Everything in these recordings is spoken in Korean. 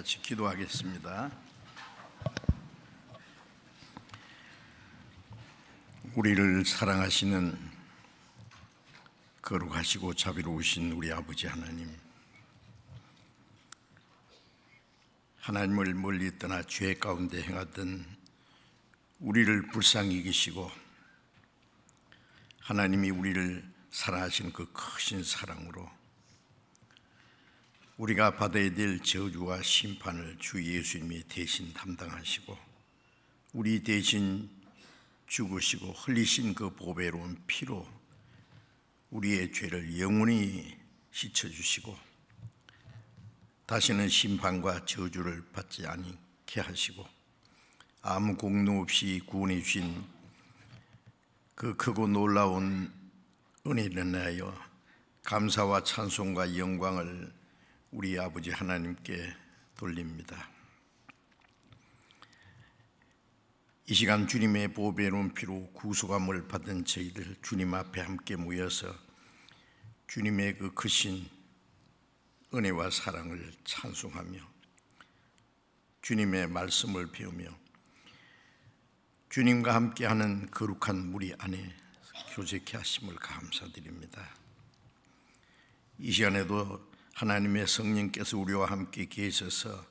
같이 기도하겠습니다. 우리를 사랑하시는 거룩하시고 자비로우신 우리 아버지 하나님, 하나님을 멀리 떠나 죄 가운데 행하던 우리를 불쌍히 여기시고 하나님이 우리를 사랑하신 그 크신 사랑으로 우리가 받아야 될 저주와 심판을 주 예수님이 대신 담당하시고 우리 대신 죽으시고 흘리신 그 보배로운 피로 우리의 죄를 영원히 씻어주시고 다시는 심판과 저주를 받지 않게 하시고 아무 공로 없이 구원해 주신 그 크고 놀라운 은혜를 인하여 감사와 찬송과 영광을 우리 아버지 하나님께 돌립니다. 이 시간 주님의 보배로운 피로 구속함을 받은 저희들 주님 앞에 함께 모여서 주님의 그 크신 은혜와 사랑을 찬송하며 주님의 말씀을 배우며 주님과 함께하는 거룩한 무리 안에 교제케 하심을 감사드립니다. 이 시간에도 하나님의 성령께서 우리와 함께 계셔서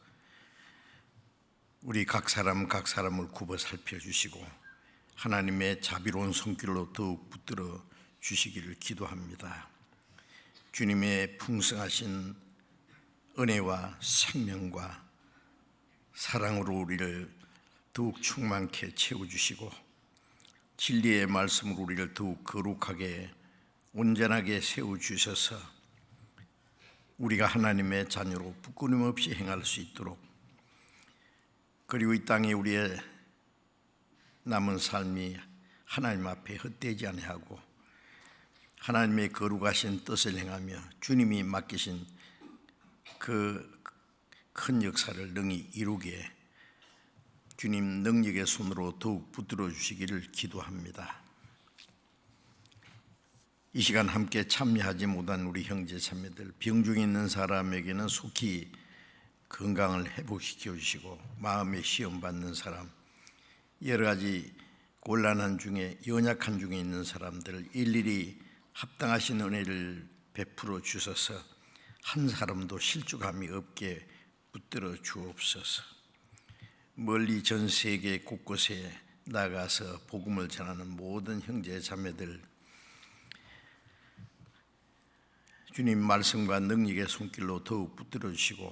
우리 각 사람을 굽어 살펴주시고 하나님의 자비로운 손길로 더욱 붙들어 주시기를 기도합니다. 주님의 풍성하신 은혜와 생명과 사랑으로 우리를 더욱 충만케 채워주시고 진리의 말씀으로 우리를 더욱 거룩하게 온전하게 세워주셔서 우리가 하나님의 자녀로 부끄럼 없이 행할 수 있도록 그리고 이 땅에 우리의 남은 삶이 하나님 앞에 헛되지 아니하고 하나님의 거룩하신 뜻을 행하며 주님이 맡기신 그 큰 역사를 능히 이루게 주님 능력의 손으로 더욱 붙들어 주시기를 기도합니다. 이 시간 함께 참여하지 못한 우리 형제 자매들, 병중에 있는 사람에게는 속히 건강을 회복시켜 주시고 마음의 시험 받는 사람, 여러 가지 곤란한 중에 연약한 중에 있는 사람들을 일일이 합당하신 은혜를 베풀어 주셔서 한 사람도 실족함이 없게 붙들어 주옵소서. 멀리 전 세계 곳곳에 나가서 복음을 전하는 모든 형제 자매들 주님 말씀과 능력의 손길로 더욱 붙들어 주시고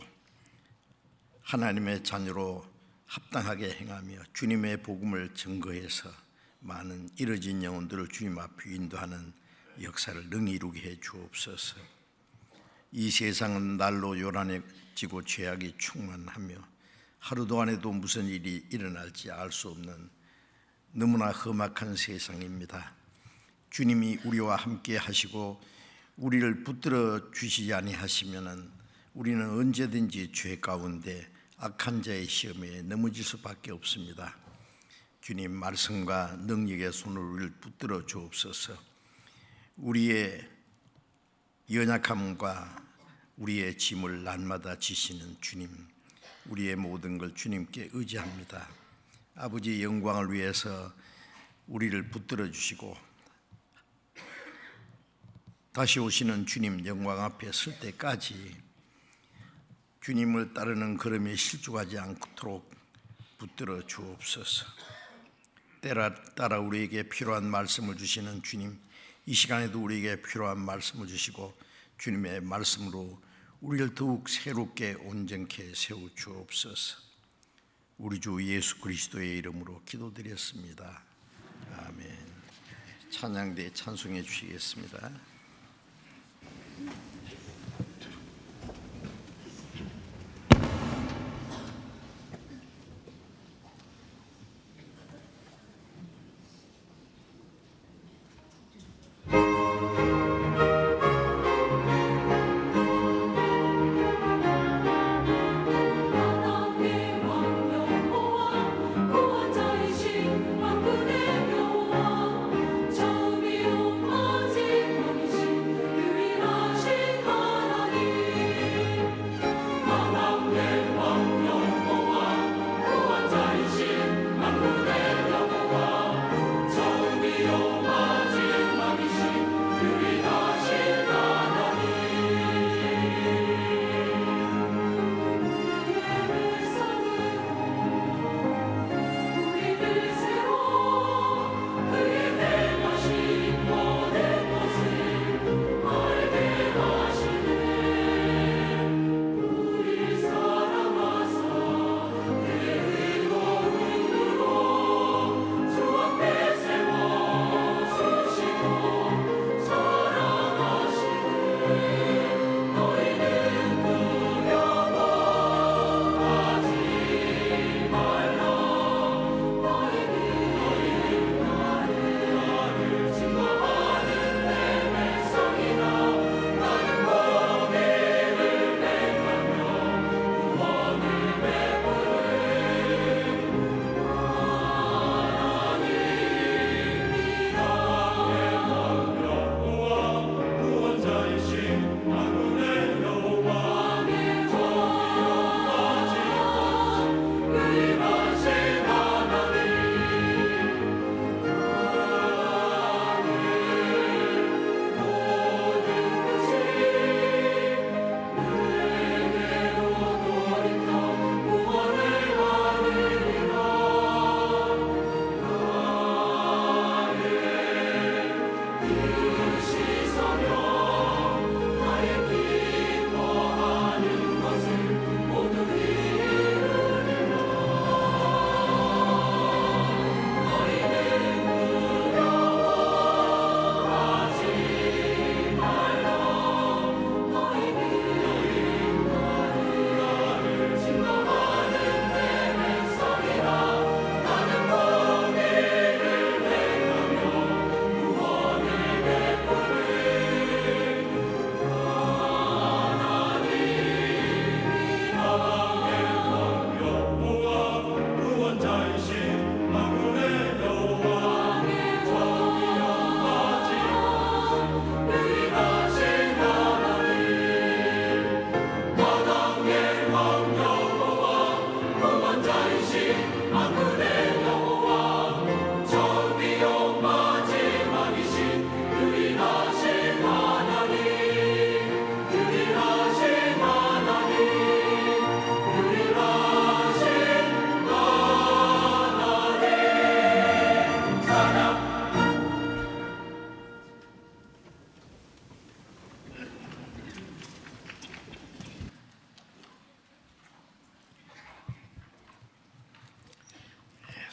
하나님의 자녀로 합당하게 행하며 주님의 복음을 증거해서 많은 잃어진 영혼들을 주님 앞에 인도하는 역사를 능히 이루게 해 주옵소서. 이 세상은 날로 요란해지고 죄악이 충만하며 하루도 안 해도 무슨 일이 일어날지 알 수 없는 너무나 험악한 세상입니다. 주님이 우리와 함께 하시고 우리를 붙들어 주시지 아니하시면은 우리는 언제든지 죄 가운데 악한 자의 시험에 넘어질 수밖에 없습니다. 주님 말씀과 능력의 손으로 우리를 붙들어 주옵소서. 우리의 연약함과 우리의 짐을 날마다 지시는 주님, 우리의 모든 걸 주님께 의지합니다. 아버지의 영광을 위해서 우리를 붙들어 주시고 다시 오시는 주님 영광 앞에 설 때까지 주님을 따르는 걸음에 실족하지 않도록 붙들어 주옵소서. 때라 따라 우리에게 필요한 말씀을 주시는 주님, 이 시간에도 우리에게 필요한 말씀을 주시고 주님의 말씀으로 우리를 더욱 새롭게 온전케 세워 주옵소서. 우리 주 예수 그리스도의 이름으로 기도드렸습니다. 아멘. 찬양대 찬송해 주시겠습니다. 처음이요 마지막이신 유일하신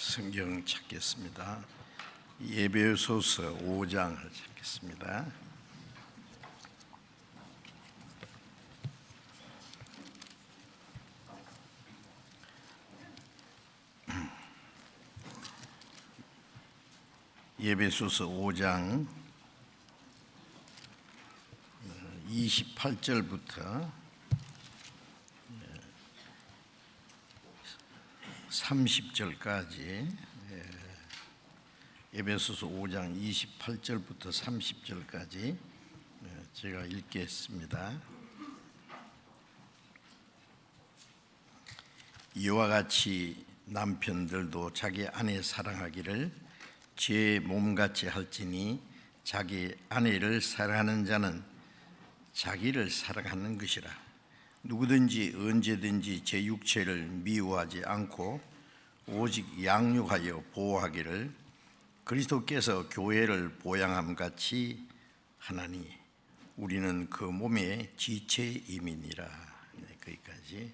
성경 찾겠습니다. 예배소서 5장을 찾겠습니다. 예배소서 5장 28절부터 30절까지 에베소서 5장 28절부터 30절까지 제가 읽겠습니다. 이와 같이 남편들도 자기 아내 사랑하기를 제 몸같이 할지니 자기 아내를 사랑하는 자는 자기를 사랑하는 것이라. 누구든지 언제든지 제 육체를 미워하지 않고 오직 양육하여 보호하기를 그리스도께서 교회를 보양함 같이 하나니 우리는 그 몸의 지체임이니라. 거기까지.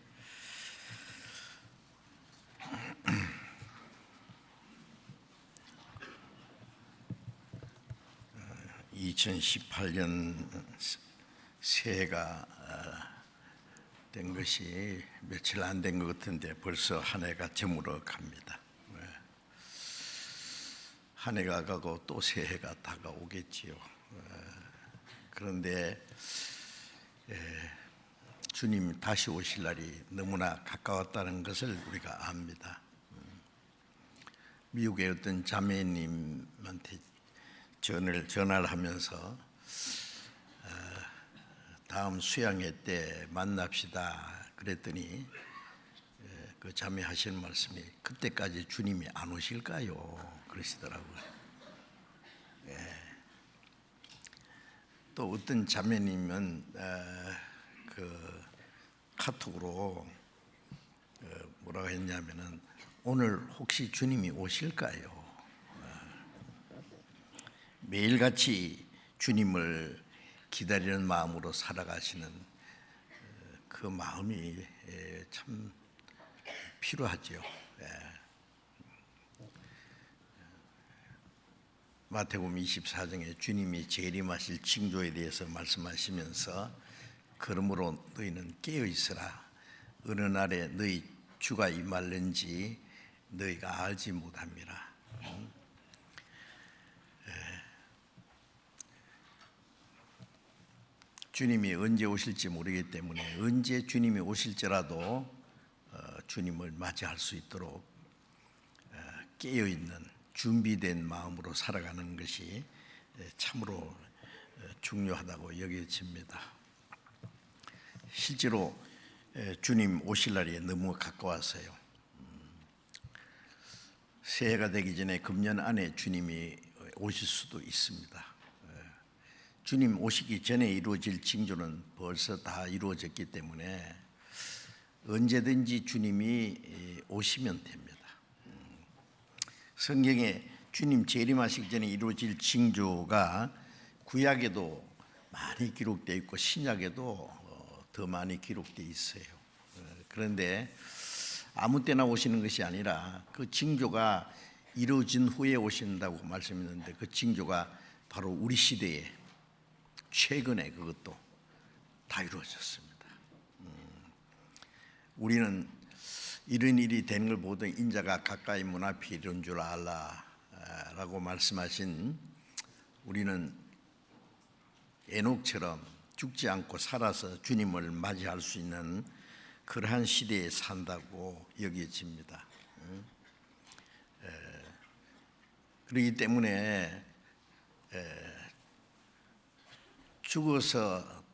2018년 새해가 된 것이 며칠 안 된 것 같은데 벌써 한 해가 저물어 갑니다. 한 해가 가고 또 새해가 다가오겠지요. 그런데 주님 다시 오실 날이 너무나 가까웠다는 것을 우리가 압니다. 미국의 어떤 자매님한테 전화를 하면서 다음 수양회 때 만납시다 그랬더니 그 자매 하시는 말씀이 그때까지 주님이 안 오실까요? 그러시더라고요. 또 어떤 자매님은 그 카톡으로 뭐라고 했냐면은 오늘 혹시 주님이 오실까요? 매일같이 주님을 기다리는 마음으로 살아가시는 그 마음이 참 필요하죠. 마태복음 24장에 주님이 재림하실 징조에 대해서 말씀하시면서 그러므로 너희는 깨어 있으라. 어느 날에 너희 주가 임할는지 너희가 알지 못함이라. 주님이 언제 오실지 모르기 때문에 언제 주님이 오실지라도 주님을 맞이할 수 있도록 깨어있는 준비된 마음으로 살아가는 것이 참으로 중요하다고 여겨집니다. 실제로 주님 오실 날이 너무 가까워서요. 새해가 되기 전에 금년 안에 주님이 오실 수도 있습니다. 주님 오시기 전에 이루어질 징조는 벌써 다 이루어졌기 때문에 언제든지 주님이 오시면 됩니다. 성경에 주님 재림하시기 전에 이루어질 징조가 구약에도 많이 기록되어 있고 신약에도 더 많이 기록되어 있어요. 그런데 아무 때나 오시는 것이 아니라 그 징조가 이루어진 후에 오신다고 말씀했는데 그 징조가 바로 우리 시대에 최근에 그것도 다 이루어졌습니다. 우리는 이런 일이 되는 걸 보던 인자가 가까이 문 앞에 이른 줄 알라라고 말씀하신 우리는 에녹처럼 죽지 않고 살아서 주님을 맞이할 수 있는 그러한 시대에 산다고 여겨집니다. 그렇기 때문에 죽어서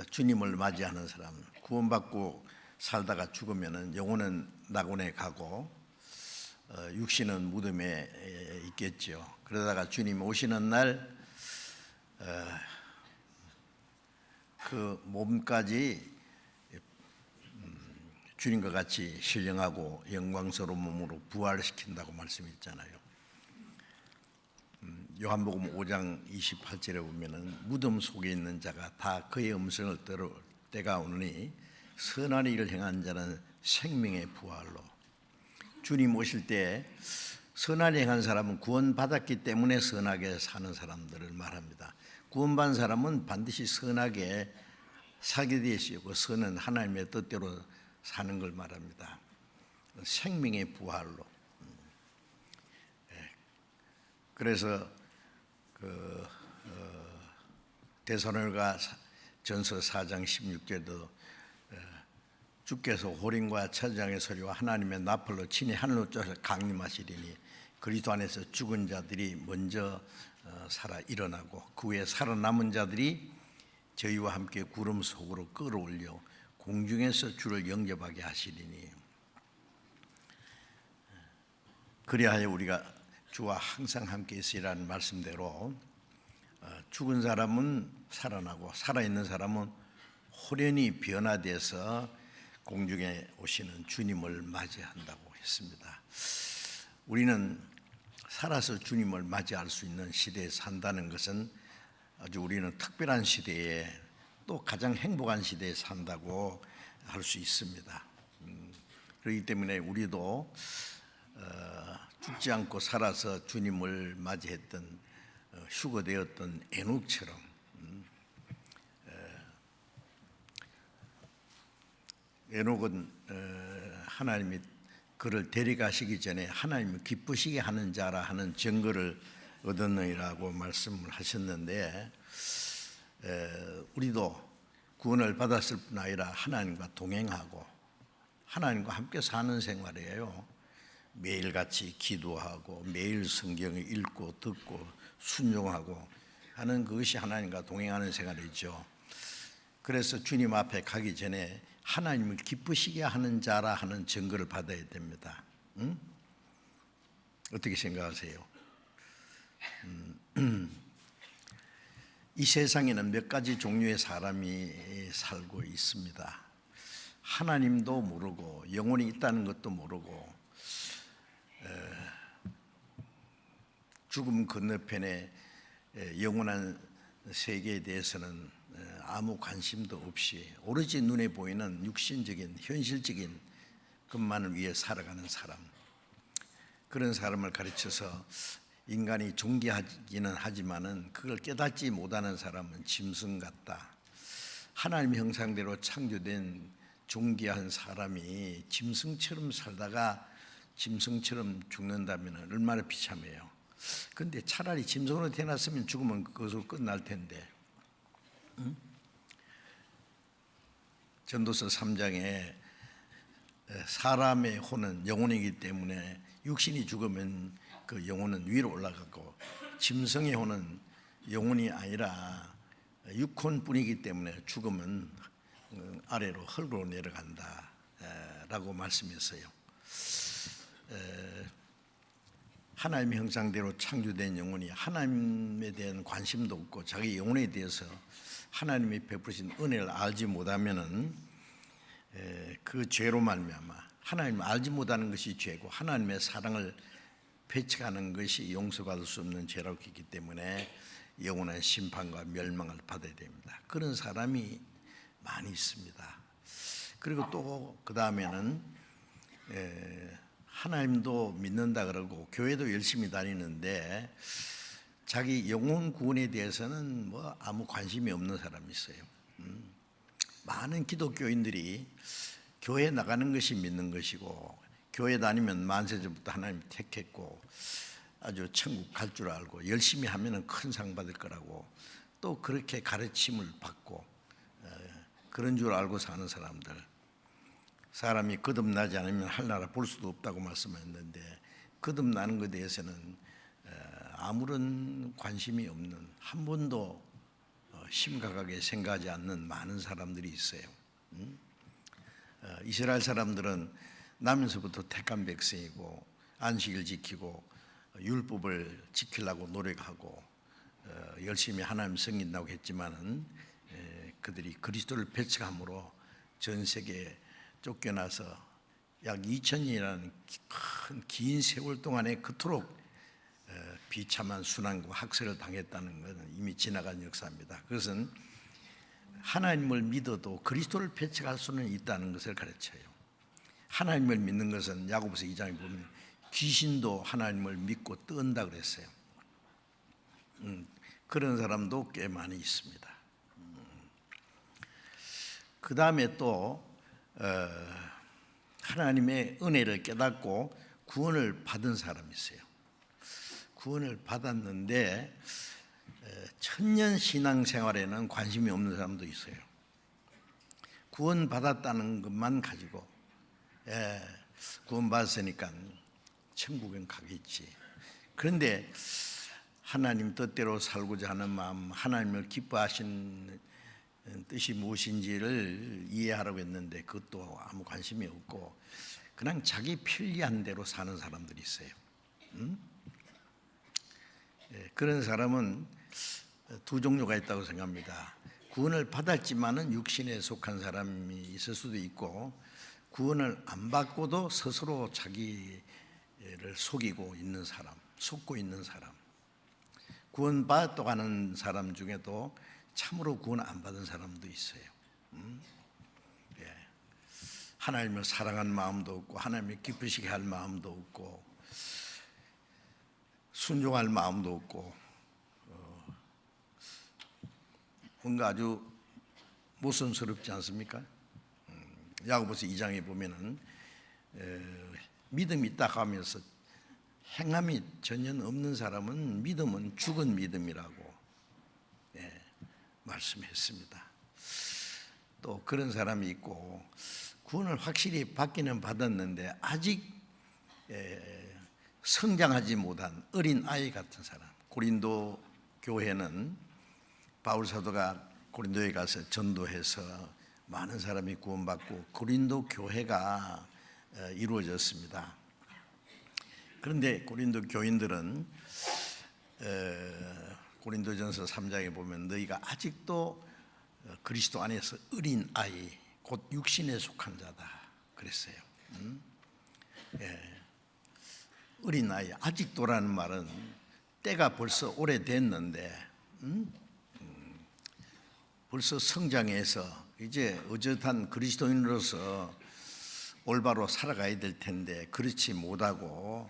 주님을 맞이하는 사람, 구원받고 살다가 죽으면 영혼은 낙원에 가고 육신은 무덤에 있겠죠. 그러다가 주님 오시는 날 그 몸까지 주님과 같이 신령하고 영광스러운 몸으로 부활시킨다고 말씀했잖아요. 요한복음 5장 28절에 보면은 무덤 속에 있는 자가 다 그의 음성을 들을 때가 오느니 선한 일을 행한 자는 생명의 부활로 주님 오실 때 선하게 행한 사람은 구원받았기 때문에 선하게 사는 사람들을 말합니다. 구원받은 사람은 반드시 선하게 살게 되시고 선은 하나님의 뜻대로 사는 걸 말합니다. 생명의 부활로. 그래서 데살로니가 전서 4장 16절도 주께서 호림과 천장의 소리와 하나님의 나팔로 친히 하늘로 쫓아 강림하시리니 그리스도 안에서 죽은 자들이 먼저 살아 일어나고 그 후에 살아남은 자들이 저희와 함께 구름 속으로 끌어올려 공중에서 주를 영접하게 하시리니 그리하여 우리가 주와 항상 함께 있으리라는 말씀대로 죽은 사람은 살아나고 살아있는 사람은 호련히 변화돼서 공중에 오시는 주님을 맞이한다고 했습니다. 우리는 살아서 주님을 맞이할 수 있는 시대에 산다는 것은 아주 우리는 특별한 시대에 또 가장 행복한 시대에 산다고 할 수 있습니다. 그렇기 때문에 우리도 죽지 않고 살아서 주님을 맞이했던 휴거되었던 에녹처럼 에녹은 하나님이 그를 데려가시기 전에 하나님을 기쁘시게 하는 자라 하는 증거를 얻었느니라고 말씀을 하셨는데 우리도 구원을 받았을 뿐 아니라 하나님과 동행하고 하나님과 함께 사는 생활이에요. 매일같이 기도하고 매일 성경을 읽고 듣고 순종하고 하는 그것이 하나님과 동행하는 생활이죠. 그래서 주님 앞에 가기 전에 하나님을 기쁘시게 하는 자라 하는 증거를 받아야 됩니다. 응? 어떻게 생각하세요? 이 세상에는 몇 가지 종류의 사람이 살고 있습니다. 하나님도 모르고 영혼이 있다는 것도 모르고 죽음 건너편에 영원한 세계에 대해서는 아무 관심도 없이 오로지 눈에 보이는 육신적인 현실적인 것만을 위해 살아가는 사람, 그런 사람을 가르쳐서 인간이 존귀하기는 하지만은 그걸 깨닫지 못하는 사람은 짐승 같다. 하나님 형상대로 창조된 존귀한 사람이 짐승처럼 살다가 짐승처럼 죽는다면 얼마나 비참해요. 그런데 차라리 짐승으로 태어났으면 죽으면 그것으로 끝날 텐데. 응? 전도서 3장에 사람의 혼은 영혼이기 때문에 육신이 죽으면 그 영혼은 위로 올라가고 짐승의 혼은 영혼이 아니라 육혼뿐이기 때문에 죽으면 아래로 흙으로 내려간다 라고 말씀했어요. 하나님의 형상대로 창조된 영혼이 하나님에 대한 관심도 없고 자기 영혼에 대해서 하나님이 베푸신 은혜를 알지 못하면은 그 죄로 말미암아 하나님을 알지 못하는 것이 죄고 하나님의 사랑을 배척하는 것이 용서받을 수 없는 죄라고 했기 때문에 영원한 심판과 멸망을 받아야 됩니다. 그런 사람이 많이 있습니다. 그리고 또 그 다음에는 하나님도 믿는다 그러고 교회도 열심히 다니는데 자기 영혼 구원에 대해서는 뭐 아무 관심이 없는 사람이 있어요. 많은 기독교인들이 교회 나가는 것이 믿는 것이고 교회 다니면 만세전부터 하나님 택했고 아주 천국 갈 줄 알고 열심히 하면 큰 상 받을 거라고 또 그렇게 가르침을 받고 그런 줄 알고 사는 사람들, 사람이 거듭나지 않으면 하늘나라 볼 수도 없다고 말씀했는데 거듭나는 것에 대해서는 아무런 관심이 없는, 한 번도 심각하게 생각하지 않는 많은 사람들이 있어요. 이스라엘 사람들은 나면서부터 택한 백성이고 안식일 지키고 율법을 지키려고 노력하고 열심히 하나님 섬긴다고 했지만은 그들이 그리스도를 배척함으로 전 세계에 쫓겨나서 약 2000년이라는 긴 세월 동안에 그토록 비참한 순환과 학살을 당했다는 것은 이미 지나간 역사입니다. 그것은 하나님을 믿어도 그리스도를 배척할 수는 있다는 것을 가르쳐요. 하나님을 믿는 것은 야고보서 2장에 보면 귀신도 하나님을 믿고 뜬다 그랬어요. 그런 사람도 꽤 많이 있습니다. 그 다음에 또 하나님의 은혜를 깨닫고 구원을 받은 사람이 있어요. 구원을 받았는데 천년 신앙생활에는 관심이 없는 사람도 있어요. 구원 받았다는 것만 가지고 구원 받았으니까 천국엔 가겠지. 그런데 하나님 뜻대로 살고자 하는 마음, 하나님을 기뻐하신 뜻이 무엇인지를 이해하라고 했는데 그것도 아무 관심이 없고 그냥 자기 편리한 대로 사는 사람들이 있어요. 그런 사람은 두 종류가 있다고 생각합니다. 구원을 받았지만은 육신에 속한 사람이 있을 수도 있고 구원을 안 받고도 스스로 자기를 속이고 있는 사람, 속고 있는 사람. 구원 받았다고 하는 사람 중에도 참으로 구원 안 받은 사람도 있어요. 하나님을 사랑하는 마음도 없고 하나님을 기쁘시게 할 마음도 없고 순종할 마음도 없고 뭔가 아주 모순스럽지 않습니까? 야고보서 2장에 보면은 믿음이 있다 하면서 행함이 전혀 없는 사람은 믿음은 죽은 믿음이라고 말씀했습니다. 또 그런 사람이 있고 구원을 확실히 받기는 받았는데 아직 성장하지 못한 어린 아이 같은 사람. 고린도 교회는 바울 사도가 고린도에 가서 전도해서 많은 사람이 구원받고 고린도 교회가 이루어졌습니다. 그런데 고린도 교인들은 고린도전서 3장에 보면 너희가 아직도 그리스도 안에서 어린 아이 곧 육신에 속한 자다 그랬어요. 어린 아이 아직도라는 말은 때가 벌써 오래됐는데 벌써 성장해서 이제 어젓한 그리스도인으로서 올바로 살아가야 될 텐데 그렇지 못하고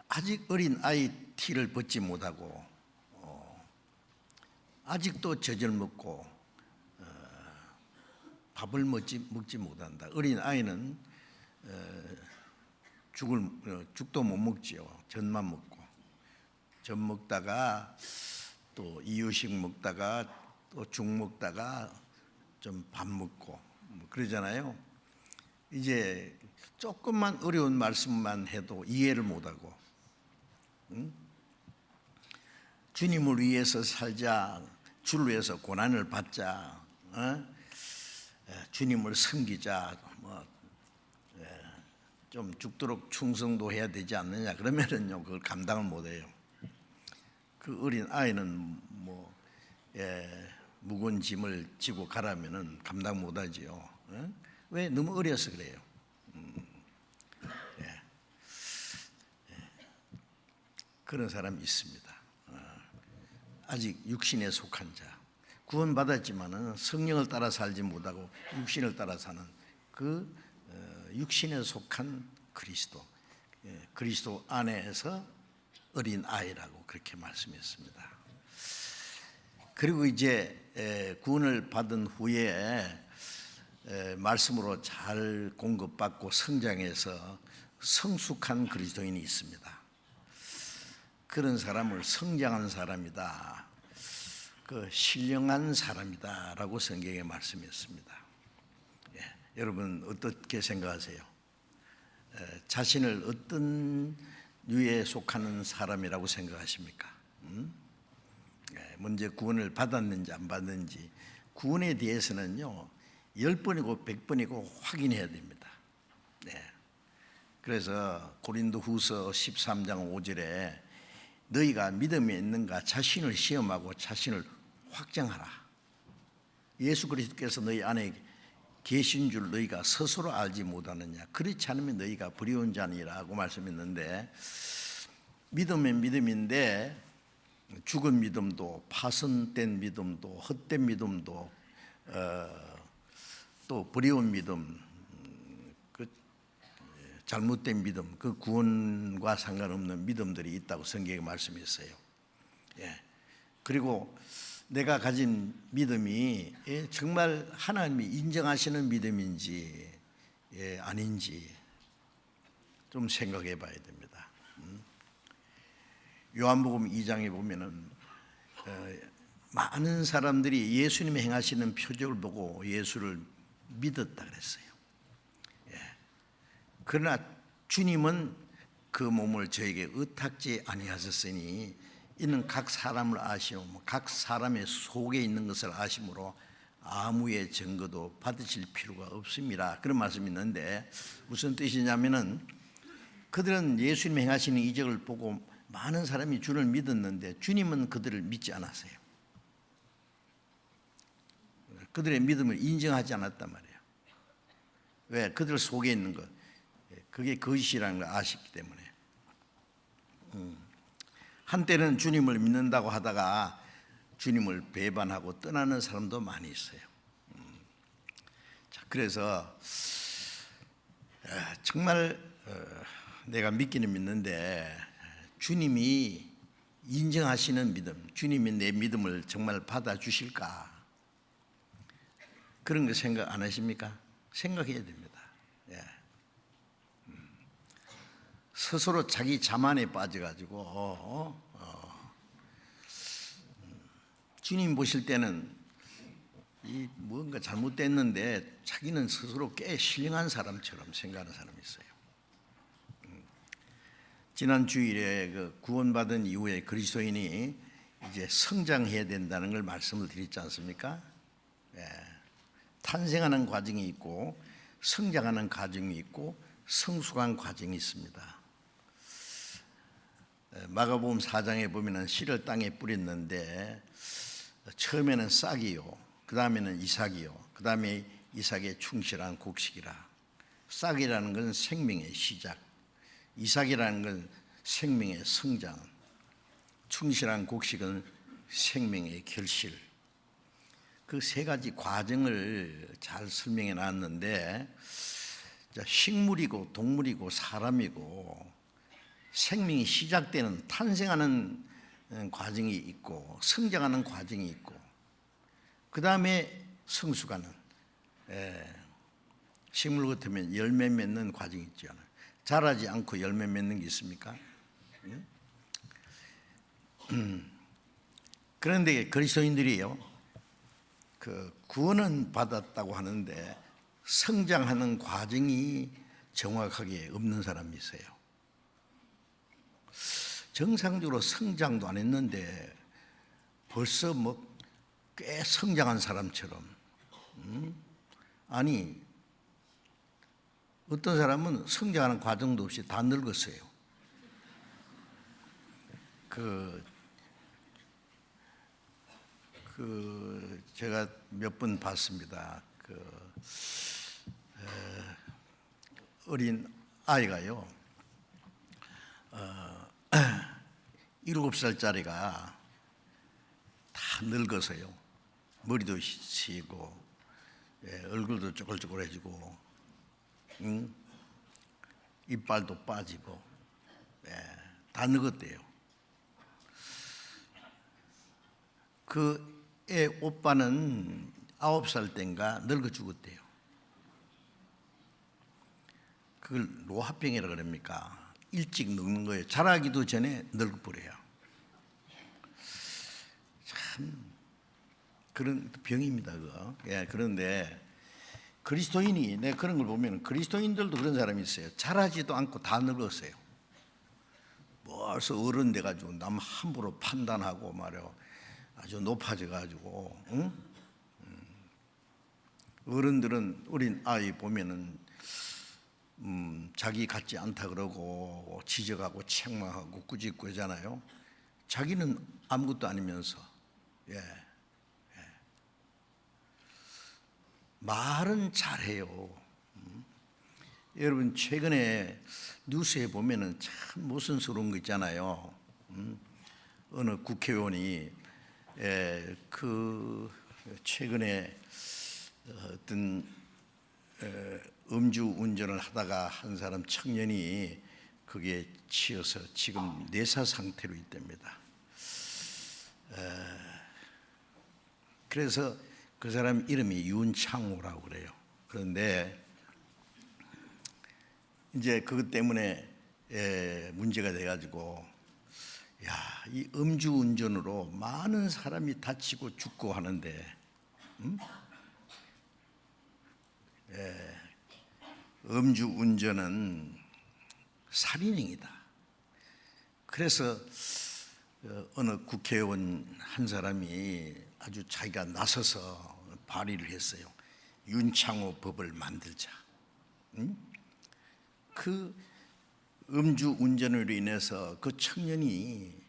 아직 어린 아이 티를 벗지 못하고 아직도 젖을 먹고 밥을 먹지 못한다. 어린 아이는 죽도 못 먹지요. 젖만 먹고 젖 먹다가 또 이유식 먹다가 또 죽 먹다가 좀 밥 먹고 뭐 그러잖아요. 이제 조금만 어려운 말씀만 해도 이해를 못하고 주님을 위해서 살자, 주를 위해서 고난을 받자, 주님을 섬기자, 좀 죽도록 충성도 해야 되지 않느냐 그러면은요 그걸 감당을 못해요. 그 어린 아이는 무거운 짐을 지고 가라면은 감당 못하지요. 왜? 너무 어려서 그래요. 그런 사람이 있습니다. 아직 육신에 속한 자, 구원받았지만은 성령을 따라 살지 못하고 육신을 따라 사는 그 육신에 속한 그리스도, 그리스도 안에서 어린 아이라고 그렇게 말씀했습니다. 그리고 이제 구원을 받은 후에 말씀으로 잘 공급받고 성장해서 성숙한 그리스도인이 있습니다. 그런 사람을 성장한 사람이다, 그 신령한 사람이다라고 성경에 말씀했습니다. 여러분 어떻게 생각하세요? 자신을 어떤 류에 속하는 사람이라고 생각하십니까? 먼저 구원을 받았는지 안 받았는지 구원에 대해서는요 10번이고 100번이고 확인해야 됩니다. 그래서 고린도 후서 13장 5절에 너희가 믿음에 있는가 자신을 시험하고 자신을 확정하라. 예수 그리스도께서 너희 안에 계신 줄 너희가 스스로 알지 못하느냐. 그렇지 않으면 너희가 불의한 자니라고 말씀했는데 믿음은 믿음인데 죽은 믿음도 파손된 믿음도 헛된 믿음도 또 불의한 믿음 잘못된 믿음, 그 구원과 상관없는 믿음들이 있다고 성경에 말씀했어요. 예. 그리고 내가 가진 믿음이 정말 하나님이 인정하시는 믿음인지 아닌지 좀 생각해 봐야 됩니다. 요한복음 2장에 보면은 많은 사람들이 예수님이 행하시는 표적을 보고 예수를 믿었다 그랬어요. 그러나 주님은 그 몸을 저에게 의탁지 아니하셨으니 이는 각 사람을 아시오, 각 사람의 속에 있는 것을 아심으로 아무의 증거도 받으실 필요가 없습니다. 그런 말씀이 있는데 무슨 뜻이냐면은 그들은 예수님 행하시는 이적을 보고 많은 사람이 주를 믿었는데 주님은 그들을 믿지 않았어요. 그들의 믿음을 인정하지 않았단 말이에요. 왜? 그들 속에 있는 것, 그게 거짓이라는 걸 아시기 때문에. 한때는 주님을 믿는다고 하다가 주님을 배반하고 떠나는 사람도 많이 있어요. 자, 그래서 정말 내가 믿기는 믿는데 주님이 인정하시는 믿음, 주님이 내 믿음을 정말 받아주실까? 그런 거 생각 안 하십니까? 생각해야 됩니다. 예. 스스로 자기 자만에 빠져가지고 주님 보실 때는 이 뭔가 잘못됐는데 자기는 스스로 꽤 신령한 사람처럼 생각하는 사람이 있어요. 지난 주일에 그 구원받은 이후에 그리스도인이 이제 성장해야 된다는 걸 말씀을 드렸지 않습니까? 예. 탄생하는 과정이 있고 성장하는 과정이 있고 성숙한 과정이 있습니다. 마가복음 4장에 보면은 씨를 땅에 뿌렸는데 처음에는 싹이요, 그 다음에는 이삭이요, 그 다음에 이삭의 충실한 곡식이라. 싹이라는 건 생명의 시작, 이삭이라는 건 생명의 성장, 충실한 곡식은 생명의 결실. 그 세 가지 과정을 잘 설명해 놨는데 식물이고 동물이고 사람이고 생명이 시작되는 탄생하는 과정이 있고 성장하는 과정이 있고 그 다음에 성숙하는, 식물 같으면 열매 맺는 과정이 있잖아요. 자라지 않고 열매 맺는 게 있습니까? 그런데 그리스도인들이요, 그 구원은 받았다고 하는데 성장하는 과정이 정확하게 없는 사람이 있어요. 정상적으로 성장도 안 했는데 벌써 뭐 꽤 성장한 사람처럼. 아니, 어떤 사람은 성장하는 과정도 없이 다 늙었어요. 제가 몇 번 봤습니다. 어린 아이가요, 7살짜리가 다 늙어서요. 머리도 휘고, 얼굴도 쪼글쪼글해지고, 이빨도 빠지고, 다 늙었대요. 그 애 오빠는 9살 땐가 늙어 죽었대요. 그걸 노화병이라 그럽니까? 일찍 늙는 거예요. 자라기도 전에 늙어버려요. 참 그런 병입니다, 그거. 그런데 그리스도인이, 내가 그런 걸 보면 그리스도인들도 그런 사람이 있어요. 자라지도 않고 다 늙었어요. 벌써 어른 돼가지고 남 함부로 판단하고 말이요, 아주 높아져 가지고, 어른들은 어린 아이 보면은 자기 같지 않다 그러고 지적하고 책망하고 꾸짖고 하잖아요. 자기는 아무것도 아니면서. 말은 잘해요. 여러분 최근에 뉴스에 보면은 참 모순스러운 거 있잖아요. 어느 국회의원이 그 최근에 어떤 음주 운전을 하다가 한 사람 청년이 그게 치여서 지금 내사 상태로 있답니다. 그래서 그 사람 이름이 윤창호라고 그래요. 그런데 이제 그것 때문에 문제가 돼가지고 이 음주운전으로 많은 사람이 다치고 죽고 하는데 음주운전은 살인행위다. 그래서 어느 국회의원 한 사람이 아주 자기가 나서서 발의를 했어요. 윤창호 법을 만들자. 그 음주운전으로 인해서 그 청년이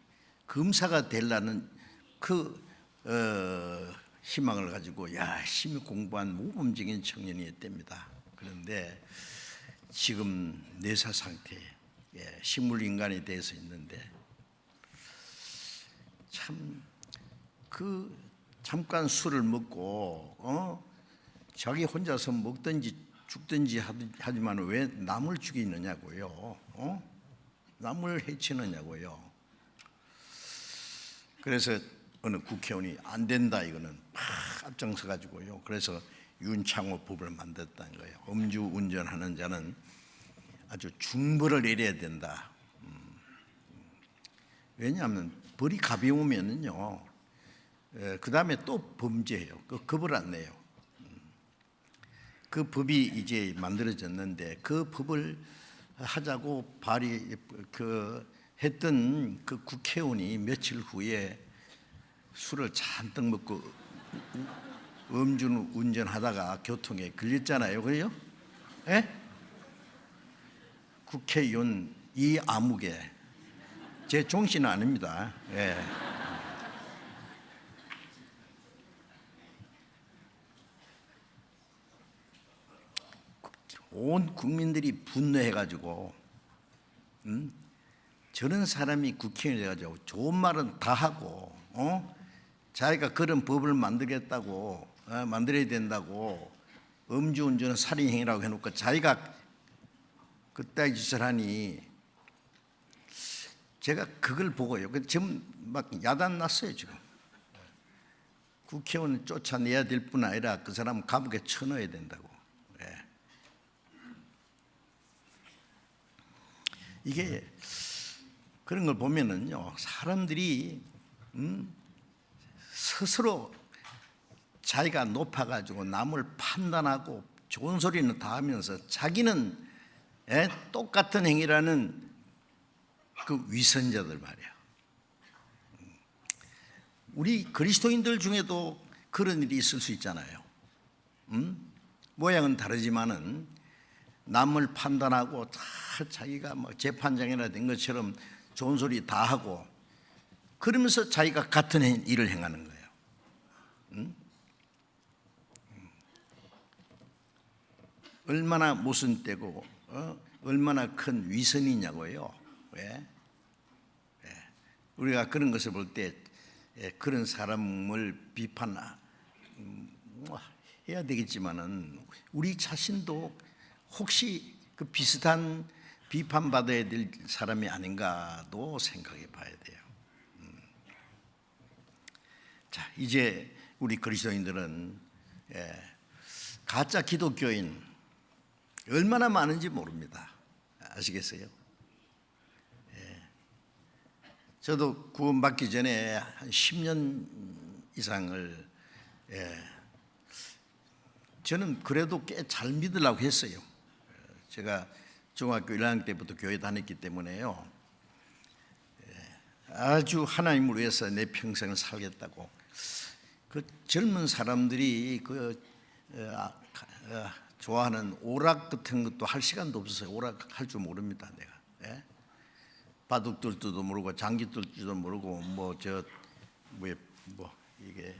검사가 되려는 그 희망을 가지고 열심히 공부한 모범적인 청년이었답니다. 그런데 지금 내사 상태에 식물인간이 돼서 있는데 참 잠깐 술을 먹고 자기 혼자서 먹든지 죽든지 하지만 왜 남을 죽이느냐고요. 남을 해치느냐고요. 그래서 어느 국회의원이 안 된다 이거는 막 앞장서 가지고요. 그래서 윤창호 법을 만들었다는 거예요. 음주운전하는 자는 아주 중벌을 내려야 된다. 왜냐하면 벌이 가벼우면은요, 그 다음에 또 범죄해요. 그 겁을 안 내요. 그 법이 이제 만들어졌는데 그 법을 하자고 했던 그 국회의원이 며칠 후에 술을 잔뜩 먹고 음주운전하다가 교통에 걸렸잖아요. 그래요? 예? 국회의원 이아무개 제 종씨는 아닙니다. 예. 온 국민들이 분노해가지고 저런 사람이 국회의원이 돼가지고 좋은 말은 다 하고 자기가 그런 법을 만들겠다고 만들어야 된다고 음주운전은 살인행위라고 해놓고 자기가 그따위 짓을 하니 제가 그걸 보고요. 지금 막 야단 났어요. 지금 국회의원 쫓아내야 될 뿐 아니라 그 사람 감옥에 쳐넣어야 된다고. 이게 그런 걸 보면은요, 사람들이 스스로 자기가 높아가지고 남을 판단하고 좋은 소리는 다 하면서 자기는 똑같은 행위라는 그 위선자들 말이야. 우리 그리스도인들 중에도 그런 일이 있을 수 있잖아요. 모양은 다르지만은 남을 판단하고 다 자기가 뭐 재판장이나 된 것처럼 좋은 소리 다 하고 그러면서 자기가 같은 일을 행하는 거예요. 얼마나 모순되고 얼마나 큰 위선이냐고요. 왜? 우리가 그런 것을 볼 때 그런 사람을 비판해야 되겠지만은 우리 자신도 혹시 그 비슷한 비판받아야 될 사람이 아닌가도 생각해 봐야 돼요. 자, 이제 우리 그리스도인들은 가짜 기독교인 얼마나 많은지 모릅니다. 아시겠어요? 저도 구원받기 전에 한 10년 이상을 저는 그래도 꽤 잘 믿으려고 했어요. 제가 중학교 1학년 때부터 교회 다녔기 때문에요. 아주 하나님을 위해서 내 평생을 살겠다고. 그 젊은 사람들이 좋아하는 오락 같은 것도 할 시간도 없었어요. 오락 할 줄 모릅니다, 내가. 바둑 둘 줄도 모르고 장기 둘 줄도 모르고 이게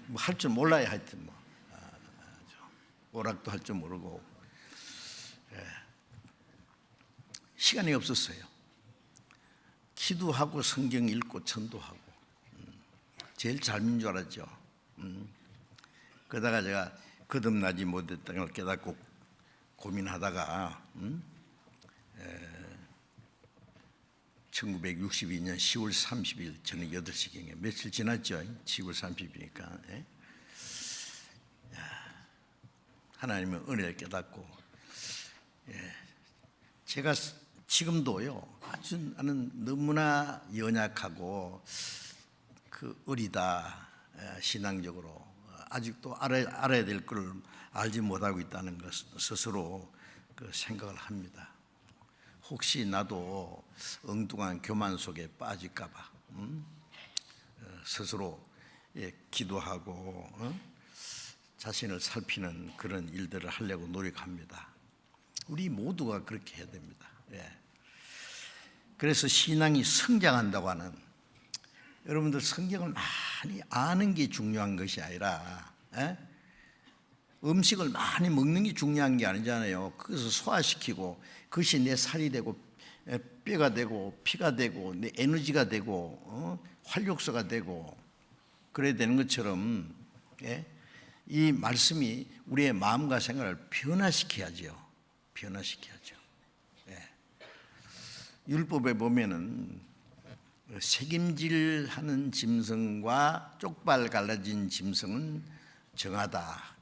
뭐 할 줄 몰라요. 하여튼 오락도 할 줄 모르고 시간이 없었어요. 기도하고 성경 읽고 전도하고 제일 잘 믿는 줄 알았죠. 그러다가 제가 거듭나지 못했던 걸 깨닫고 고민하다가 1962년 10월 30일 저녁 8시경에 며칠 지났죠. 10월 30일이니까 하나님의 은혜를 깨닫고 제가 지금도요 아주 나는 너무나 연약하고 어리다 신앙적으로 아직도 알아야 될 걸 알지 못하고 있다는 것 스스로 생각을 합니다. 혹시 나도 엉뚱한 교만 속에 빠질까 봐 스스로 기도하고 자신을 살피는 그런 일들을 하려고 노력합니다. 우리 모두가 그렇게 해야 됩니다. 그래서 신앙이 성장한다고 하는, 여러분들 성경을 많이 아는 게 중요한 것이 아니라 음식을 많이 먹는 게 중요한 게 아니잖아요. 그것을 소화시키고 그것이 내 살이 되고 뼈가 되고 피가 되고 내 에너지가 되고 활력소가 되고 그래야 되는 것처럼 이 말씀이 우리의 마음과 생각을 변화시켜야죠. 율법에 보면은 책임질하는 짐승과 쪽발 갈라진 짐승은 정하다.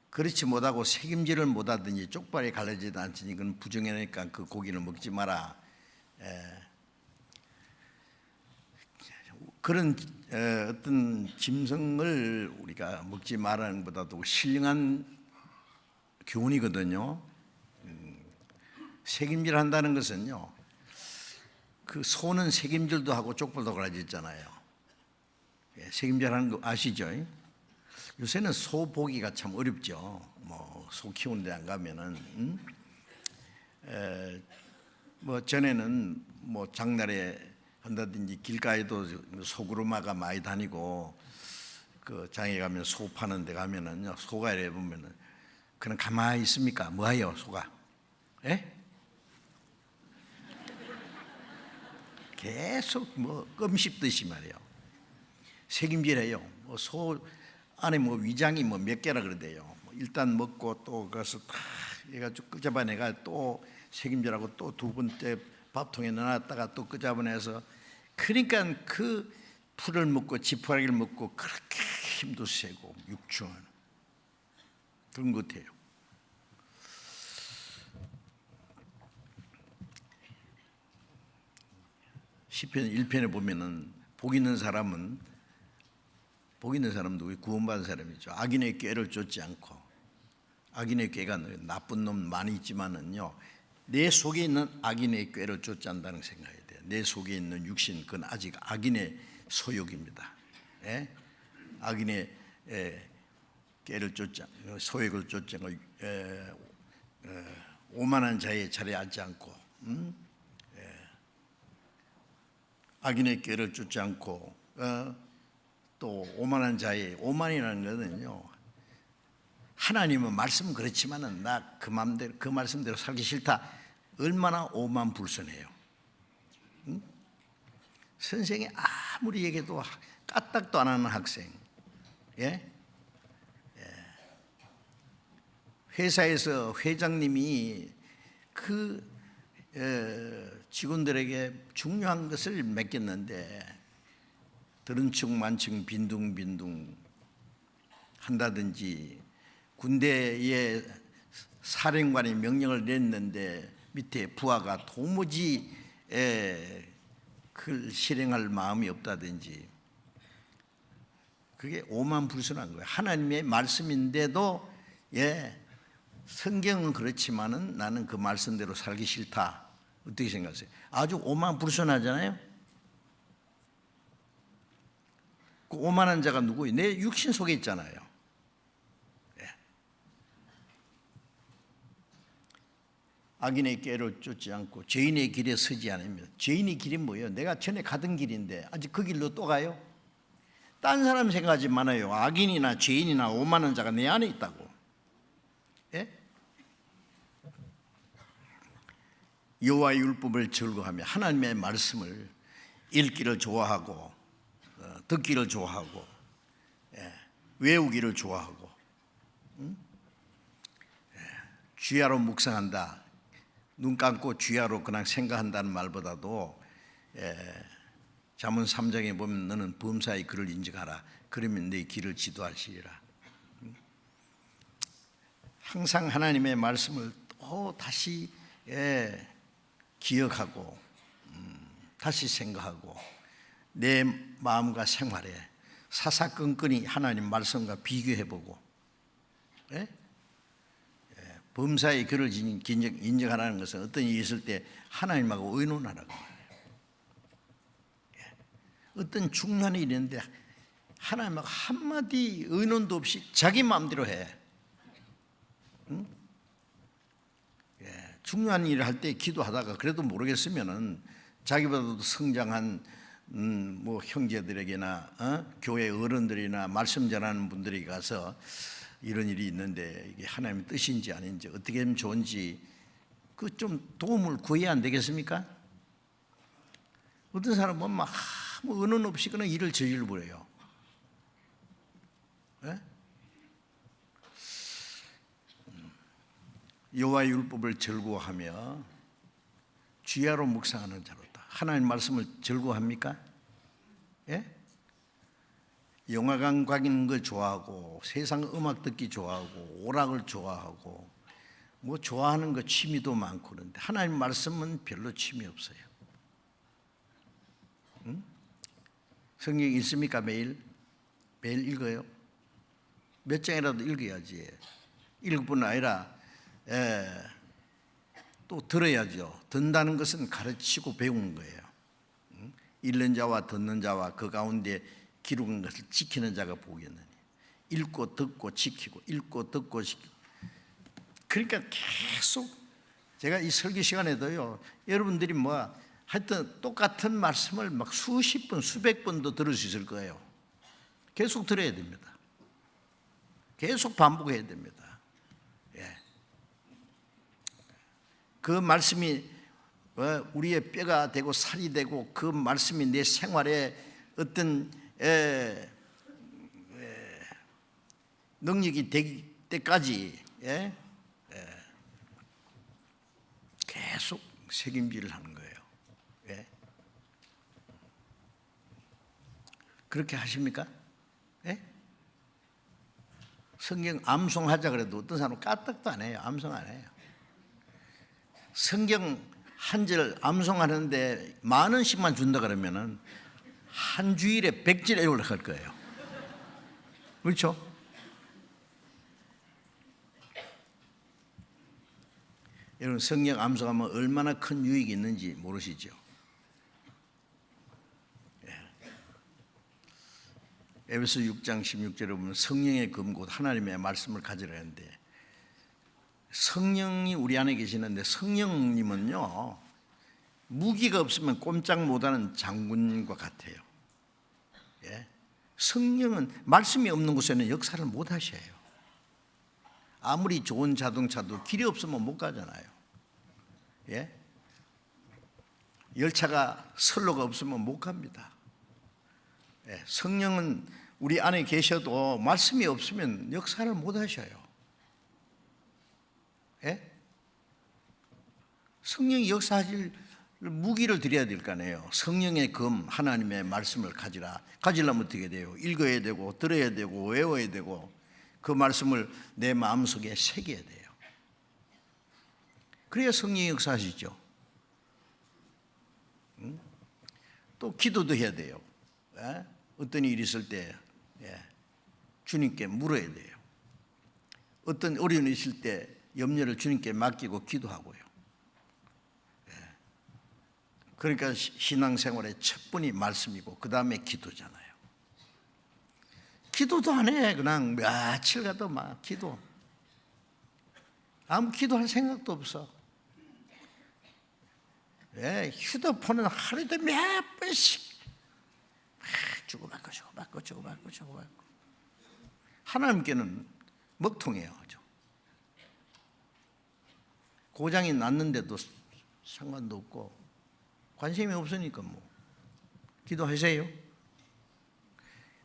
그렇지 못하고 책임질을 못하든지 쪽발이 갈라지지 않으니 그건 부정하니까 그 고기를 먹지 마라. 그런 어떤 짐승을 우리가 먹지 말라는 것보다도 신령한 교훈이거든요. 책임질한다는 것은요, 그 소는 책임질도 하고 쪽발도 갈라지잖아요. 책임질하는 거 아시죠? 요새는 소 보기가 참 어렵죠. 소 키우는 데 안 가면은 전에는 장날에 한다든지 길가에도 소구르마가 많이 다니고 그 장에 가면 소 파는 데 가면은 소가 이래 보면은 그냥 가만히 있습니까? 뭐예요 소가? 계속 껌 씹듯이 말이에요. 책임질해요. 소 안에 위장이 몇 개라 그러대요. 일단 먹고 또 가서 다 해가지고 끄잡아내가 또 책임질하고 또 두 번째 밥통에 넣어놨다가 또 끄잡아내서, 그러니까 그 풀을 먹고 지푸라기를 먹고 그렇게 힘도 세고 육중한 그런 것 같아요. 시편 1편에 보면은 복 있는 사람도 구원받은 사람이죠. 악인의 꾀를 쫓지 않고, 악인의 꾀가 나쁜 놈 많이 있지만은요, 내 속에 있는 악인의 꾀를 쫓지 않는다는 생각이 돼요. 내 속에 있는 육신, 그건 아직 악인의 소욕입니다. 악인의 꾀를 쫓지 않고, 소욕을 쫓지 않고, 오만한 자의 자리에 앉지 않고, 악인의 꾀를 쫓지 않고, 또 오만한 자의, 오만이라는 것은요, 하나님은 말씀은 그렇지만은 나 그 말씀대로 살기 싫다. 얼마나 오만불선해요. 선생이 아무리 얘기해도 까딱도 안 하는 학생. 회사에서 회장님이 그 직원들에게 중요한 것을 맡겼는데 들은 척 만층 빈둥빈둥 한다든지, 군대에 사령관이 명령을 냈는데 밑에 부하가 도무지 그걸 실행할 마음이 없다든지, 그게 오만불선한 거예요. 하나님의 말씀인데도 성경은 그렇지만은 나는 그 말씀대로 살기 싫다. 어떻게 생각하세요? 아주 오만불선하잖아요. 그 오만한 자가 누구예요? 내 육신 속에 있잖아요. 악인의 꾀를 쫓지 않고 죄인의 길에 서지 않으며. 죄인의 길이 뭐예요? 내가 전에 가던 길인데 아직 그 길로 또 가요? 딴 사람 생각하지 말아요. 악인이나 죄인이나 오만한 자가 내 안에 있다고. 여호와의 율법을 즐거워하며 하나님의 말씀을 읽기를 좋아하고 듣기를 좋아하고. 외우기를 좋아하고, 주야로 묵상한다. 눈 감고 주야로 그냥 생각한다는 말보다도 잠언 3장에 보면 너는 범사의 그를 인정하라. 그러면 네 길을 지도하시리라. 항상 하나님의 말씀을 또 다시 기억하고 다시 생각하고 내 마음과 생활에 사사건건히 하나님 말씀과 비교해보고 범사의 그를 인정하라는 것은 어떤 일이 있을 때 하나님하고 의논하라고 말해요. 어떤 중요한 일이 있는데 하나님하고 한마디 의논도 없이 자기 마음대로 해. 중요한 일을 할 때 기도하다가 그래도 모르겠으면은 자기보다도 성장한 뭐 형제들에게나 교회 어른들이나 말씀 전하는 분들에게 가서 이런 일이 있는데 이게 하나님의 뜻인지 아닌지 어떻게 하면 좋은지 그 좀 도움을 구해야 안 되겠습니까? 어떤 사람은 막 아무 의논 없이 그냥 일을 저질러 버려요. 여호와의 율법을 즐거워하며 주야로 묵상하는 자로다. 하나님 말씀을 즐거워합니까? 영화관 가는 걸 좋아하고 세상 음악 듣기 좋아하고 오락을 좋아하고 뭐 좋아하는 거 취미도 많고 그런데 하나님 말씀은 별로 취미 없어요. 성경 읽습니까? 매일 읽어요? 몇 장이라도 읽어야지. 읽을 뿐 아니라 또 들어야죠. 듣는다는 것은 가르치고 배우는 거예요. 읽는 자와 듣는 자와 그 가운데 기록한 것을 지키는 자가 복이었느니. 읽고 듣고 지키고 읽고 듣고 지키고. 그러니까 계속 제가 이 설교 시간에도요, 여러분들이 뭐 하여튼 똑같은 말씀을 막 수십 번 수백 번도 들을 수 있을 거예요. 계속 들어야 됩니다. 계속 반복해야 됩니다. 그 말씀이 우리의 뼈가 되고 살이 되고 그 말씀이 내 생활에 어떤 능력이 될 때까지 계속 책임질을 하는 거예요. 그렇게 하십니까? 성경 암송하자 그래도 어떤 사람은 까딱도 안 해요. 암송 안 해요. 성경 한 절 암송하는데 10,000원씩만 준다 그러면은 한 주일에 100절 애월을 할 거예요. 그렇죠? 여러분 성경 암송하면 얼마나 큰 유익이 있는지 모르시죠? 에베소 6장 16절에 보면 성령의 검 곧 하나님의 말씀을 가지라 했는데 성령이 우리 안에 계시는데 성령님은요 무기가 없으면 꼼짝 못하는 장군과 같아요. 성령은 말씀이 없는 곳에는 역사를 못 하셔요. 아무리 좋은 자동차도 길이 없으면 못 가잖아요. 열차가 선로가 없으면 못 갑니다. 성령은 우리 안에 계셔도 말씀이 없으면 역사를 못 하셔요. 성령이 역사하실 무기를 드려야 될 거 아니에요. 성령의 검 하나님의 말씀을 가지려면 어떻게 돼요? 읽어야 되고 들어야 되고 외워야 되고 그 말씀을 내 마음속에 새겨야 돼요. 그래야 성령이 역사하시죠. 또 기도도 해야 돼요. 어떤 일이 있을 때 주님께 물어야 돼요. 어떤 어려움이 있을 때 염려를 주님께 맡기고 기도하고요. 그러니까 신앙생활의 첫 번이 말씀이고 그 다음에 기도잖아요. 기도도 안 해. 그냥 며칠 가도 막 기도. 아무 기도할 생각도 없어. 휴대폰은 하루에도 몇 번씩 주고받고 하나님께는 먹통이에요. 고장이 났는데도 상관도 없고 관심이 없으니까 뭐 기도하세요.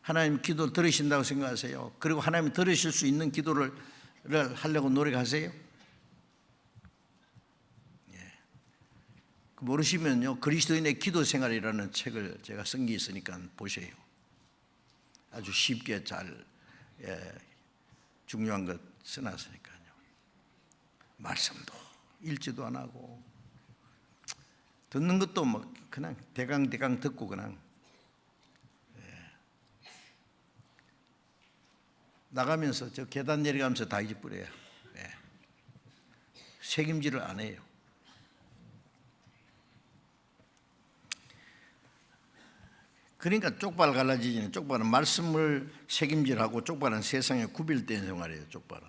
하나님 기도 들으신다고 생각하세요? 그리고 하나님 들으실 수 있는 기도를 하려고 노력하세요? 모르시면요, 그리스도인의 기도 생활이라는 책을 제가 쓴 게 있으니까 보세요. 아주 쉽게 잘 중요한 것 써놨으니까요. 말씀도 읽지도 안 하고 듣는 것도 뭐 그냥 대강 듣고 그냥 나가면서 저 계단 내려가면서 다 잊어버려요. 책임질을 안 해요. 그러니까 쪽발 갈라지지는, 쪽발은 말씀을 책임질하고 쪽발은 세상에 구별된 생활이에요. 쪽발은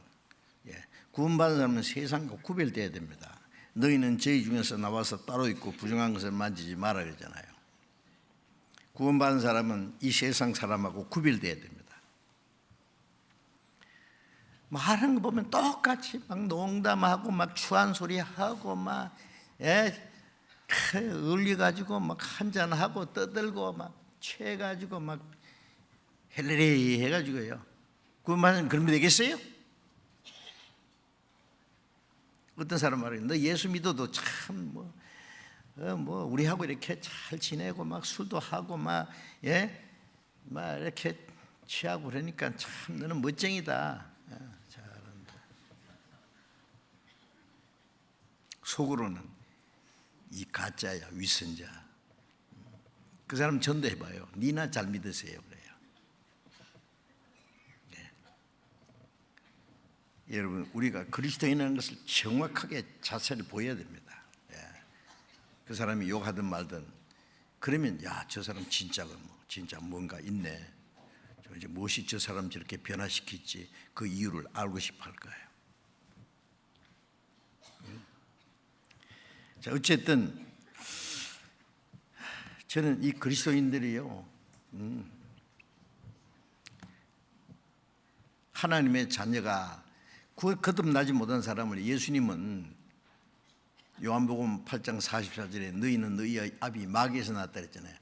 구원받은 사람은 세상과 구별돼야 됩니다. 너희는 저희 중에서 나와서 따로 있고 부정한 것을 만지지 마라 그러잖아요. 구원받은 사람은 이 세상 사람하고 구별돼야 됩니다. 말하는 거 보면 똑같이 막 농담하고 막 추한 소리 하고 막 울려가지고 막 한잔하고 떠들고 막 취해가지고 막 헬레레 해가지고요. 구원받은 그러면 되겠어요? 어떤 사람 말해요. 너 예수 믿어도 참 뭐 우리하고 이렇게 잘 지내고 막 술도 하고 막 이렇게 취하고 그러니까 참 너는 멋쟁이다. 잘한다. 속으로는 이 가짜야, 위선자. 그 사람 전도해봐요. 니나 잘 믿으세요 그래요. 여러분, 우리가 그리스도인이라는 것을 정확하게 자세를 보여야 됩니다. 그 사람이 욕하든 말든 그러면 야, 저 사람 진짜 뭔가 있네. 이제 무엇이 저 사람 저렇게 변화시킬지 그 이유를 알고 싶어 할 거예요. 자, 어쨌든 저는 이 그리스도인들이요, 하나님의 자녀가 거듭나지 못한 사람을 예수님은 요한복음 8장 44절에 너희는 너희 아비 마귀에서 났다 그랬잖아요.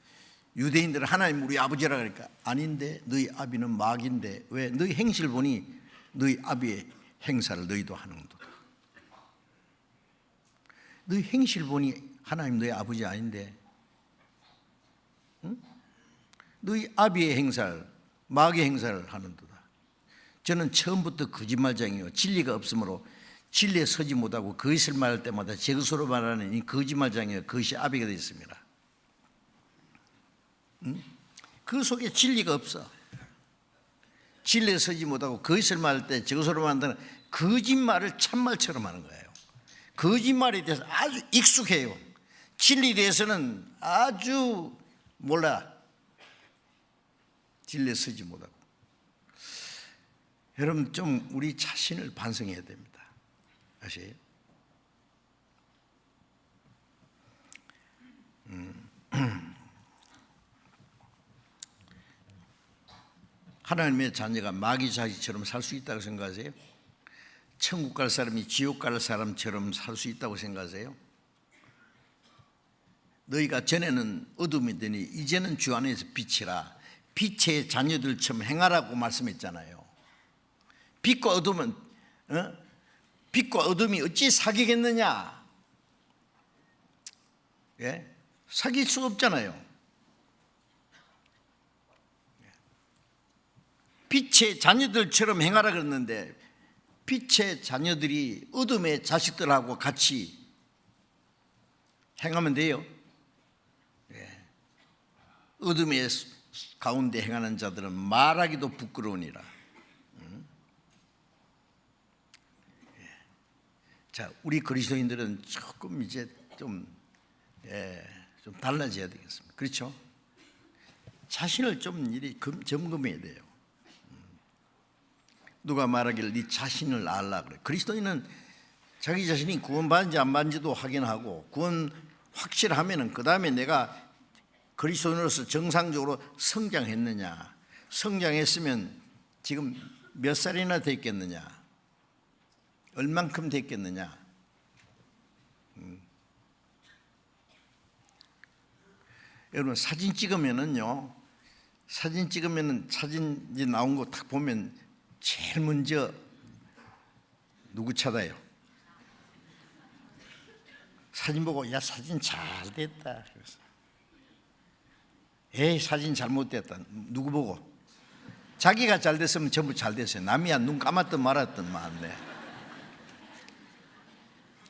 유대인들은 하나님 우리 아버지라 그러니까 아닌데 너희 아비는 마귀인데 왜? 너희 행실 보니 너희 아비의 행사를 너희도 하는도다. 너희 행실 보니 하나님 너희 아버지 아닌데 응? 너희 아비의 행사를, 마귀의 행사를 하는도다. 저는 처음부터 거짓말장이요, 진리가 없으므로 진리에 서지 못하고 거짓을 말할 때마다 제 것으로 말하는 이 거짓말장이요, 그것이 아비가 되어 있습니다. 그 속에 진리가 없어. 진리에 서지 못하고 거짓을 말할 때 제 것으로 말한다는 거짓말을 참말처럼 하는 거예요. 거짓말에 대해서 아주 익숙해요. 진리에 대해서는 아주 몰라. 진리에 서지 못하고. 여러분, 좀 우리 자신을 반성해야 됩니다. 아세요? 하나님의 자녀가 마귀 자식처럼 살 수 있다고 생각하세요? 천국 갈 사람이 지옥 갈 사람처럼 살 수 있다고 생각하세요? 너희가 전에는 어둠이더니 이제는 주 안에서 빛이라. 빛의 자녀들처럼 행하라고 말씀했잖아요. 빛과 어둠이 어찌 사귀겠느냐? 사귈 수 없잖아요. 빛의 자녀들처럼 행하라 그랬는데 빛의 자녀들이 어둠의 자식들하고 같이 행하면 돼요. 어둠의 가운데 행하는 자들은 말하기도 부끄러우니라. 자, 우리 그리스도인들은 조금 이제 좀 달라져야 되겠습니다. 그렇죠? 자신을 좀 이리 점검해야 돼요. 누가 말하기를 네 자신을 알라 그래. 그리스도인은 자기 자신이 구원받은지 안 받은지도 확인하고 구원 확실하면은 그 다음에 내가 그리스도인으로서 정상적으로 성장했느냐, 성장했으면 지금 몇 살이나 됐겠느냐, 얼만큼 됐겠느냐. 여러분, 사진 찍으면은요, 사진 찍으면 사진이 나온 거 딱 보면 제일 먼저 누구 찾아요? 사진 보고 야 사진 잘 됐다. 그래서 에이 사진 잘못됐다. 누구 보고? 자기가 잘 됐으면 전부 잘 됐어요. 남이야 눈 감았든 말았든 맞네.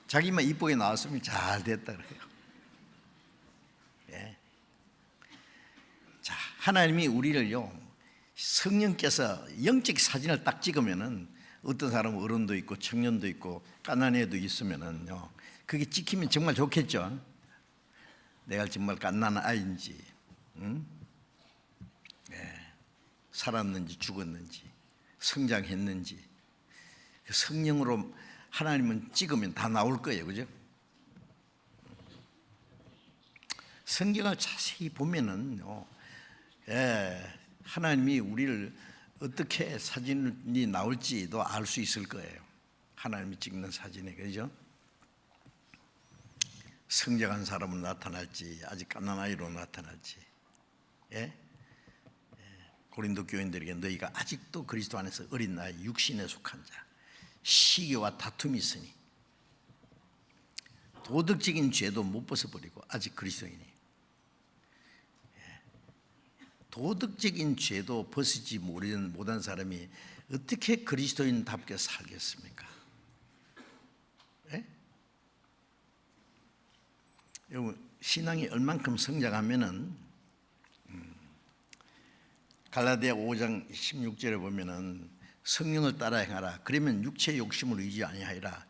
자기만 이쁘게 나왔으면 잘 됐다 그래요. 예. 자, 하나님이 우리를요, 성령께서 영적 사진을 딱 찍으면은 어떤 사람은 어른도 있고 청년도 있고 깐난 애도 있으면은요, 그게 찍히면 정말 좋겠죠. 내가 정말 깐난 아이인지, 예. 살았는지 죽었는지 성장했는지 그 성령으로 하나님은 찍으면 다 나올 거예요, 그죠? 성경을 자세히 보면은요, 예, 하나님이 우리를 어떻게 사진이 나올지도 알 수 있을 거예요. 하나님이 찍는 사진에, 그죠? 성장한 사람은 나타날지 아직 갓난 아이로 나타날지. 예? 고린도 교인들에게 너희가 아직도 그리스도 안에서 어린 나이 육신에 속한 자, 시기와 다툼이 있으니 도덕적인 죄도 못 벗어버리고 아직 그리스도인이, 도덕적인 죄도 벗지 못한 사람이 어떻게 그리스도인답게 살겠습니까? 예? 여러분, 신앙이 얼만큼 성장하면은 갈라디아 5장 16절에 보면은 성령을 따라 행하라. 그러면 육체의 욕심을 의지 아니하리라.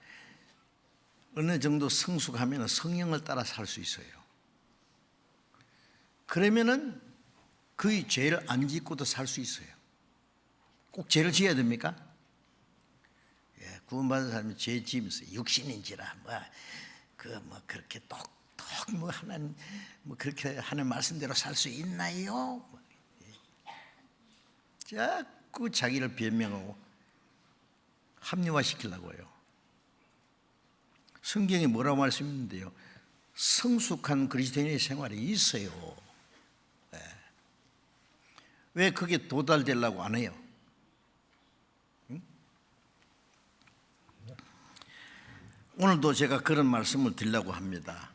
어느 정도 성숙하면 성령을 따라 살 수 있어요. 그러면은 그의 죄를 안 짓고도 살 수 있어요. 꼭 죄를 지어야 됩니까? 예, 구원받은 사람이 죄 지으면서 육신인지라 그렇게 똑똑 하나님 그렇게 하는 말씀대로 살 수 있나요? 자꾸 자기를 변명하고 합리화시키려고 해요. 성경에 뭐라고 말씀했는데요? 성숙한 그리스도인의 생활이 있어요. 네. 왜 그게 도달되려고 안 해요? 응? 오늘도 제가 그런 말씀을 드리려고 합니다.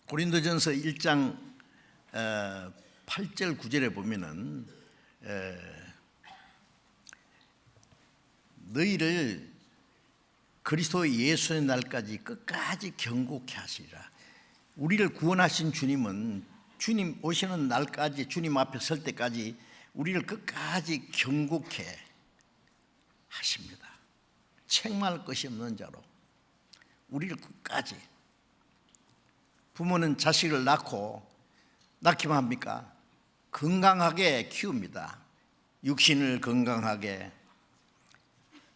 고린도전서 1장 8절 9절에 보면은 너희를 그리스도 예수의 날까지 끝까지 경고케 하시리라. 우리를 구원하신 주님은 주님 오시는 날까지, 주님 앞에 설 때까지 우리를 끝까지 경고케 하십니다. 책망할 것이 없는 자로 우리를 끝까지. 부모는 자식을 낳기만 합니까? 건강하게 키웁니다. 육신을 건강하게,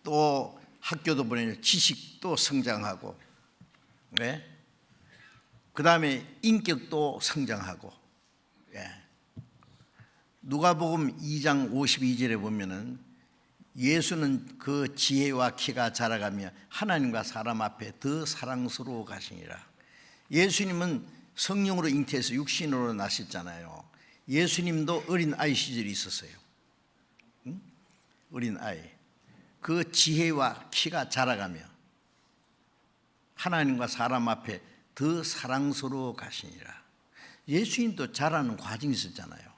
또 학교도 보내는 지식도 성장하고, 네? 그 다음에 인격도 성장하고. 예. 누가복음 2장 52절에 보면은 예수는 그 지혜와 키가 자라가며 하나님과 사람 앞에 더 사랑스러워 가시니라. 예수님은 성령으로 잉태해서 육신으로 나셨잖아요. 예수님도 어린 아이 시절이 있었어요. 응? 어린 아이. 그 지혜와 키가 자라가며 하나님과 사람 앞에 더 사랑스러워 가시니라. 예수님도 자라는 과정이 있었잖아요.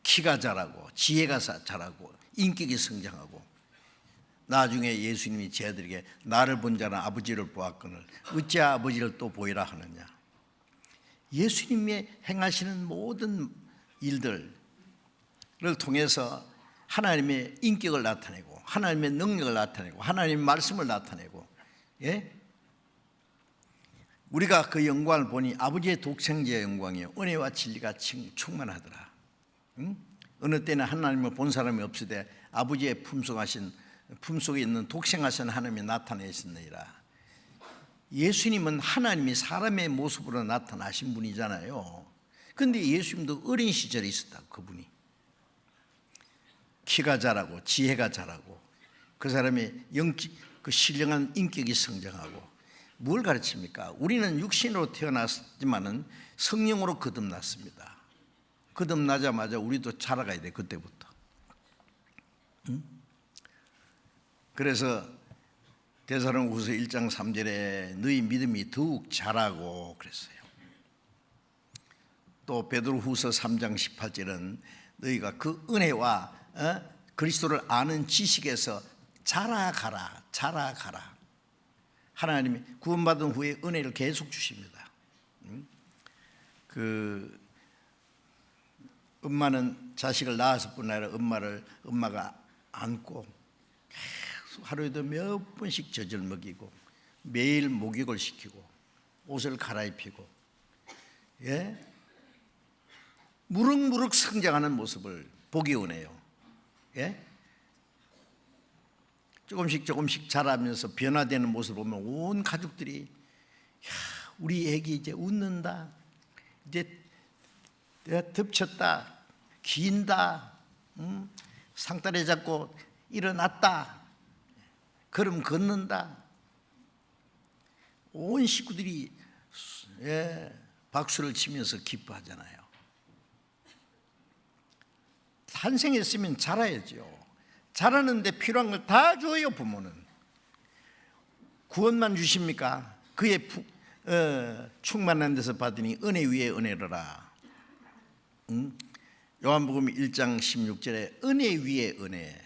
키가 자라고 지혜가 자라고 인격이 성장하고. 나중에 예수님이 제 아들에게 나를 본 자는 아버지를 보았거늘 어찌 아버지를 또 보이라 하느냐. 예수님이 행하시는 모든 일들을 통해서 하나님의 인격을 나타내고 하나님의 능력을 나타내고 하나님의 말씀을 나타내고, 예? 우리가 그 영광을 보니 아버지의 독생자의 영광이요 은혜와 진리가 충만하더라. 응? 어느 때는 하나님을 본 사람이 없으되 아버지의 품속에 있는 독생하신 하나님이 나타내셨느니라. 예수님은 하나님이 사람의 모습으로 나타나신 분이잖아요. 그런데 예수님도 어린 시절에 있었다고. 그분이 키가 자라고 지혜가 자라고 그 사람의 그 신령한 인격이 성장하고 뭘 가르칩니까? 우리는 육신으로 태어났지만은 성령으로 거듭났습니다. 거듭나자마자 우리도 자라가야 돼, 그때부터. 그래서 데살로니가후서 1장 3절에 너희 믿음이 더욱 자라고 그랬어요. 또 베드로후서 3장 18절은 너희가 그 은혜와 그리스도를 아는 지식에서 자라가라. 하나님이 구원받은 후에 은혜를 계속 주십니다. 그 엄마는 자식을 낳았을 뿐 아니라 엄마가 안고 계속 하루에도 몇 번씩 젖을 먹이고 매일 목욕을 시키고 옷을 갈아입히고, 무럭무럭 성장하는 모습을 보기 원해요. 조금씩 자라면서 변화되는 모습을 보면 온 가족들이 우리 애기 이제 웃는다, 이제 덮쳤다, 긴다, 상다리 잡고 일어났다, 걸음 걷는다. 온 식구들이 박수를 치면서 기뻐하잖아요. 탄생했으면 자라야죠. 자라는데 필요한 걸 다 줘요. 부모는 구원만 주십니까? 그의 충만한 데서 받으니 은혜 위에 은혜로라. 요한복음 1장 16절에 은혜 위에 은혜,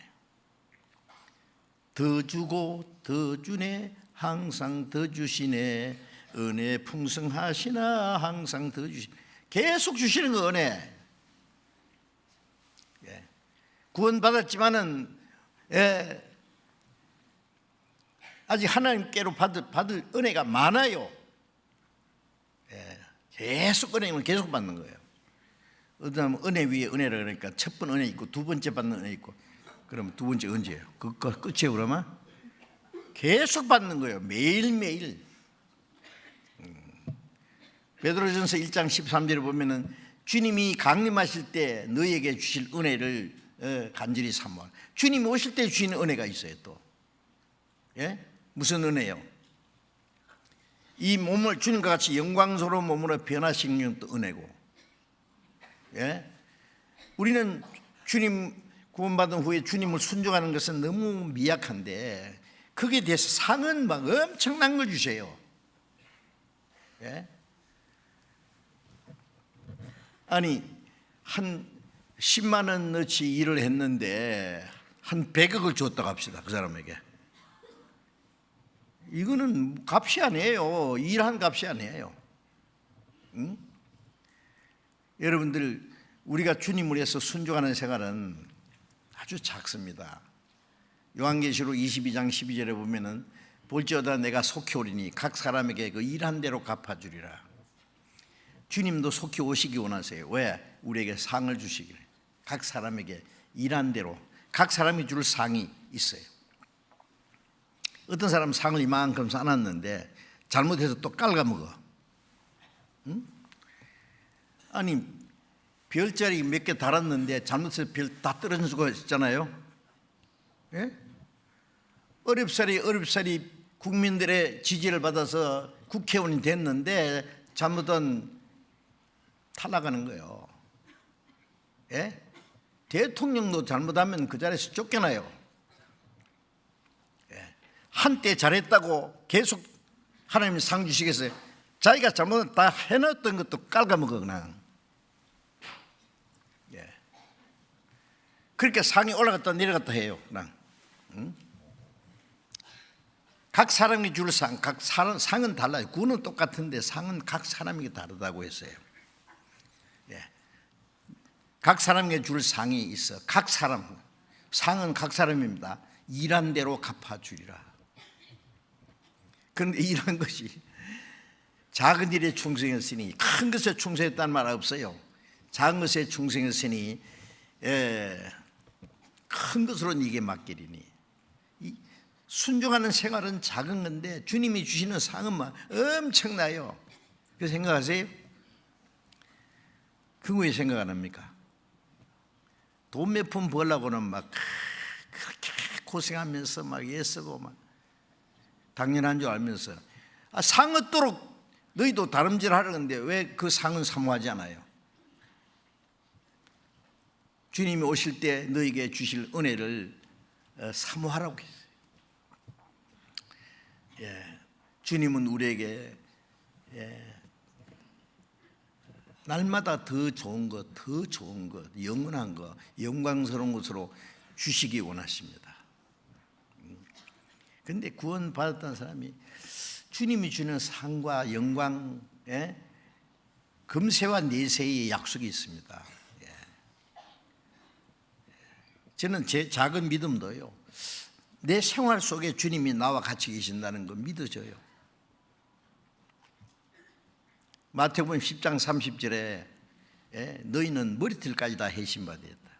더 주고 더 주네, 항상 더 주시네, 은혜 풍성하시나 항상 더 주시네. 계속 주시는 거 은혜. 구원받았지만은 아직 하나님께로 받을 은혜가 많아요. 계속 은혜는 계속 받는 거예요. 어떤 사람은 은혜 위에 은혜라 그러니까 첫 번 은혜 있고 두 번째 받는 은혜 있고, 그러면 두 번째 언제예요? 그거 끝이에요? 그러면 계속 받는 거예요. 매일매일. 베드로전서 1장 13절에 보면은 주님이 강림하실 때 너희에게 주실 은혜를 간절히 사모하. 주님이 오실 때 주시는 은혜가 있어요. 또 무슨 은혜요? 이 몸을 주님과 같이 영광스러운 몸으로 변화시키는 또 은혜고, 우리는 주님 구원받은 후에 주님을 순종하는 것은 너무 미약한데 거기에 대해서 상은 막 엄청난 걸 주세요. 아니 한 10만 원어치 일을 했는데 한 100억을 줬다고 합시다. 그 사람에게. 이거는 값이 아니에요. 일한 값이 아니에요. 여러분들, 우리가 주님을 위해서 순종하는 생활은 아주 작습니다. 요한계시록 22장 12절에 보면은 볼지어다 내가 속히 오리니 각 사람에게 그 일한 대로 갚아주리라. 주님도 속히 오시기 원하세요. 왜? 우리에게 상을 주시기를. 각 사람에게 일한 대로, 각 사람이 줄 상이 있어요. 어떤 사람은 상을 이만큼 쌓았는데 잘못해서 또 깔아먹어. 아니 별자리 몇 개 달았는데 잘못해서 별 다 떨어진 수가 있잖아요. 어렵사리 국민들의 지지를 받아서 국회의원이 됐는데 잘못은 탈락하는 거예요. 대통령도 잘못하면 그 자리에서 쫓겨나요. 한때 잘했다고 계속 하나님이 상 주시겠어요? 자기가 잘못 다 해놨던 것도 깔아먹어 그냥. 그렇게 상이 올라갔다 내려갔다 해요. 그냥. 각 사람이 줄 상, 상은 달라요. 구는 똑같은데 상은 각 사람에게 다르다고 했어요. 각 사람에게 줄 상이 있어. 각 사람, 상은 각 사람입니다. 일한 대로 갚아주리라. 그런데 일한 것이 작은 일에 충성했으니 큰 것에 충성했다는 말 없어요. 작은 것에 충성했으니 큰 것으로는 이게 맡기리니. 순종하는 생활은 작은 건데 주님이 주시는 상은 막 엄청나요. 그 생각하세요? 그거 왜 생각 안 합니까? 돈 몇 푼 벌려고는 막 그렇게 고생하면서 막 애쓰고 막 당연한 줄 알면서 상 얻도록 너희도 다름질하려는데 왜 그 상은 사모하지 않아요? 주님이 오실 때 너희에게 주실 은혜를 사모하라고 했어요. 주님은 우리에게 날마다 더 좋은 것, 더 좋은 것, 영원한 것, 영광스러운 것으로 주시기 원하십니다. 그런데 구원 받았던 사람이 주님이 주는 상과 영광, 금세와 내세의 약속이 있습니다. 저는 제 작은 믿음도요, 내 생활 속에 주님이 나와 같이 계신다는 거 믿어져요. 마태복음 10장 30절에 너희는 머리털까지 다 해신바 되었다.